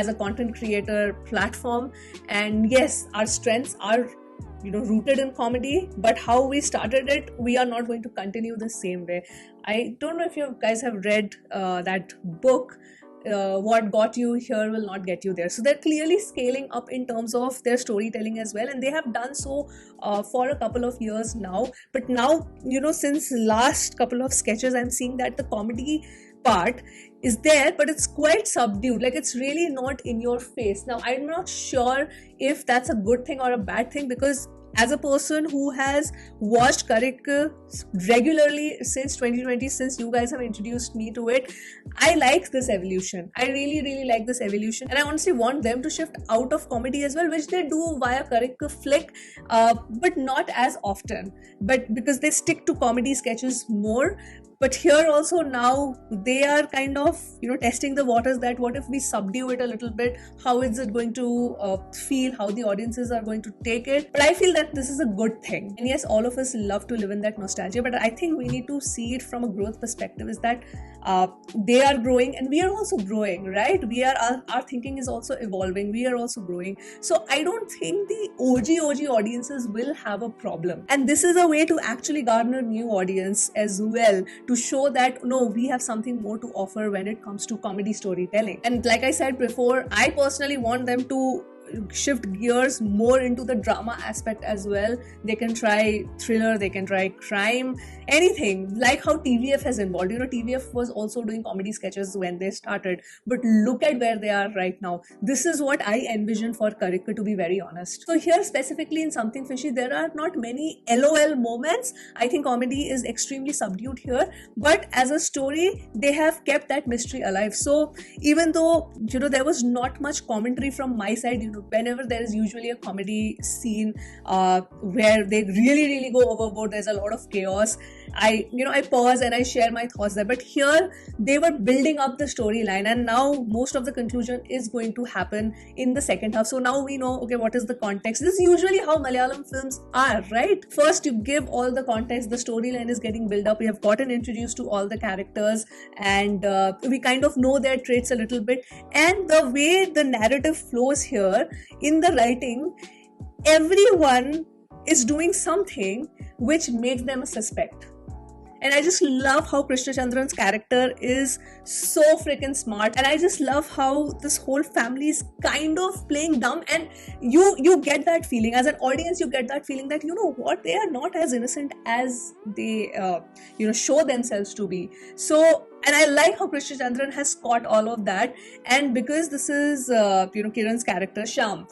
as a content creator platform. And yes, our strengths are rooted in comedy, but how we started it, we are not going to continue the same way. I don't know if you guys have read that book, What Got You Here Will Not Get You There. So they're clearly scaling up in terms of their storytelling as well, and they have done so for a couple of years now. But now, since last couple of sketches, I'm seeing that the comedy part is there, but it's quite subdued. Like, it's really not in your face. Now, I'm not sure if that's a good thing or a bad thing, because as a person who has watched Karikar regularly since 2020, since you guys have introduced me to it, I like this evolution. I really, really like this evolution. And I honestly want them to shift out of comedy as well, which they do via Karikar Flick, but not as often. But because they stick to comedy sketches more. But here also now they are kind of testing the waters, that what if we subdue it a little bit, how is it going to feel, how the audiences are going to take it. But I feel that this is a good thing, and yes, all of us love to live in that nostalgia, but I think we need to see it from a growth perspective, is that they are growing and we are also growing, right? Our thinking is also evolving, we are also growing. So I don't think the OG audiences will have a problem, and this is a way to actually garner new audience as well, to show that no, we have something more to offer when it comes to comedy storytelling. And like I said before, I personally want them to shift gears more into the drama aspect as well. They can try thriller, they can try crime, anything, like how TVF has involved. TVF was also doing comedy sketches when they started, but look at where they are right now. This is what I envision for Karikar, to be very honest. So here specifically in Something Fishy, there are not many LOL moments. I think comedy is extremely subdued here, but as a story, they have kept that mystery alive. So even though there was not much commentary from my side, whenever there is usually a comedy scene where they really go overboard, there's a lot of chaos, I pause and I share my thoughts there. But here they were building up the storyline, and now most of the conclusion is going to happen in the second half. So now we know, okay, what is the context. This is usually how Malayalam films are, right? First you give all the context, the storyline is getting built up, we have gotten introduced to all the characters, and we kind of know their traits a little bit. And the way the narrative flows here in the writing, everyone is doing something which makes them a suspect. And I just love how Krishna Chandran's character is so freaking smart, and I just love how this whole family is kind of playing dumb, and you get that feeling as an audience. You get that feeling that, you know what, they are not as innocent as they show themselves to be. So, and I like how Krishna Chandran has caught all of that. And because this is Kiran's character Shyam,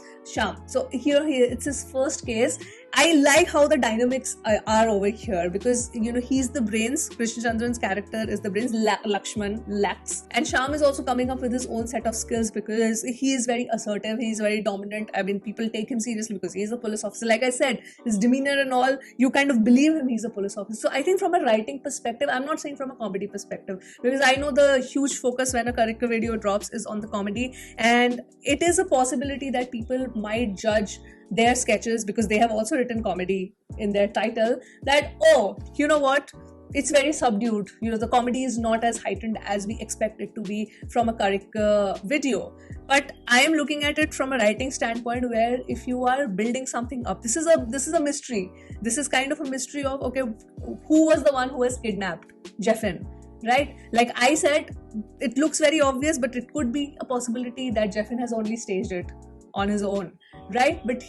so here it's his first case. I like how the dynamics are over here, because he's the brains. Krishna Chandran's character is the brains, Lakshman lacks, and Shyam is also coming up with his own set of skills because he is very assertive, he is very dominant. I mean, people take him seriously because he is a police officer. Like I said, his demeanor and all, you kind of believe him, he's a police officer. So I think from a writing perspective, I'm not saying from a comedy perspective, because I know the huge focus when a character video drops is on the comedy, and it is a possibility that people might judge their sketches, because they have also written comedy in their title, that, oh, you know what, it's very subdued, the comedy is not as heightened as we expect it to be from a Karika video. But I am looking at it from a writing standpoint, where if you are building something up, this is a mystery. This is kind of a mystery of, okay, who was the one who was kidnapped? Jeffin, right? Like I said, it looks very obvious, but it could be a possibility that Jeffin has only staged it on his own, right? But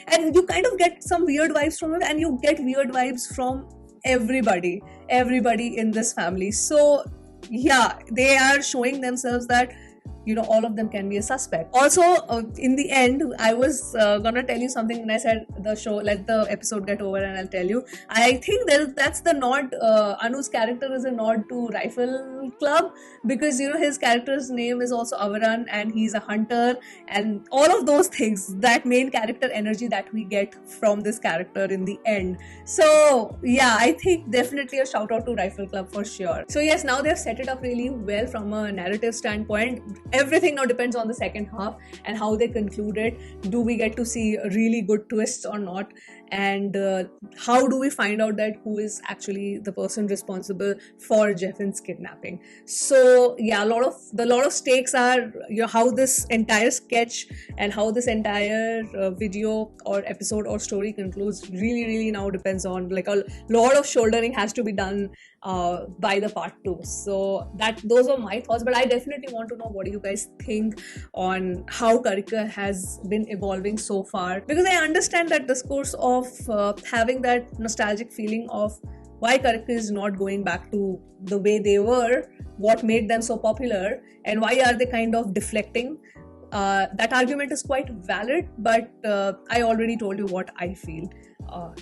and you kind of get some weird vibes from him, and you get weird vibes from everybody in this family. So yeah, they are showing themselves that all of them can be a suspect. Also, in the end, I was gonna tell you something when I said the show, let the episode get over and I'll tell you. I think that's the nod. Anu's character is a nod to Rifle Club, because his character's name is also Avaran, and he's a hunter, and all of those things, that main character energy that we get from this character in the end. So yeah, I think definitely a shout out to Rifle Club for sure. So yes, now they've set it up really well from a narrative standpoint. Everything now depends on the second half and how they conclude it. Do we get to see really good twists or not? And how do we find out that who is actually the person responsible for Jeffin's kidnapping? So yeah, a lot of stakes are how this entire sketch and how this entire video or episode or story concludes really now depends on, like, a lot of shouldering has to be done by the part 2. So those are my thoughts, but I definitely want to know what do you guys think on how Karika has been evolving so far, because I understand that discourse of having that nostalgic feeling of why Karika is not going back to the way they were, what made them so popular, and why are they kind of deflecting. That argument is quite valid, but I already told you what I feel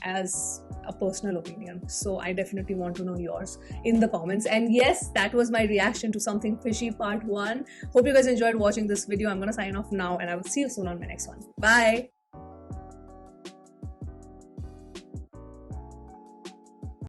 as a personal opinion. So I definitely want to know yours in the comments. And yes, that was my reaction to Something Fishy Part 1. Hope you guys enjoyed watching this video. I'm gonna sign off now, and I will see you soon on my next one. Bye.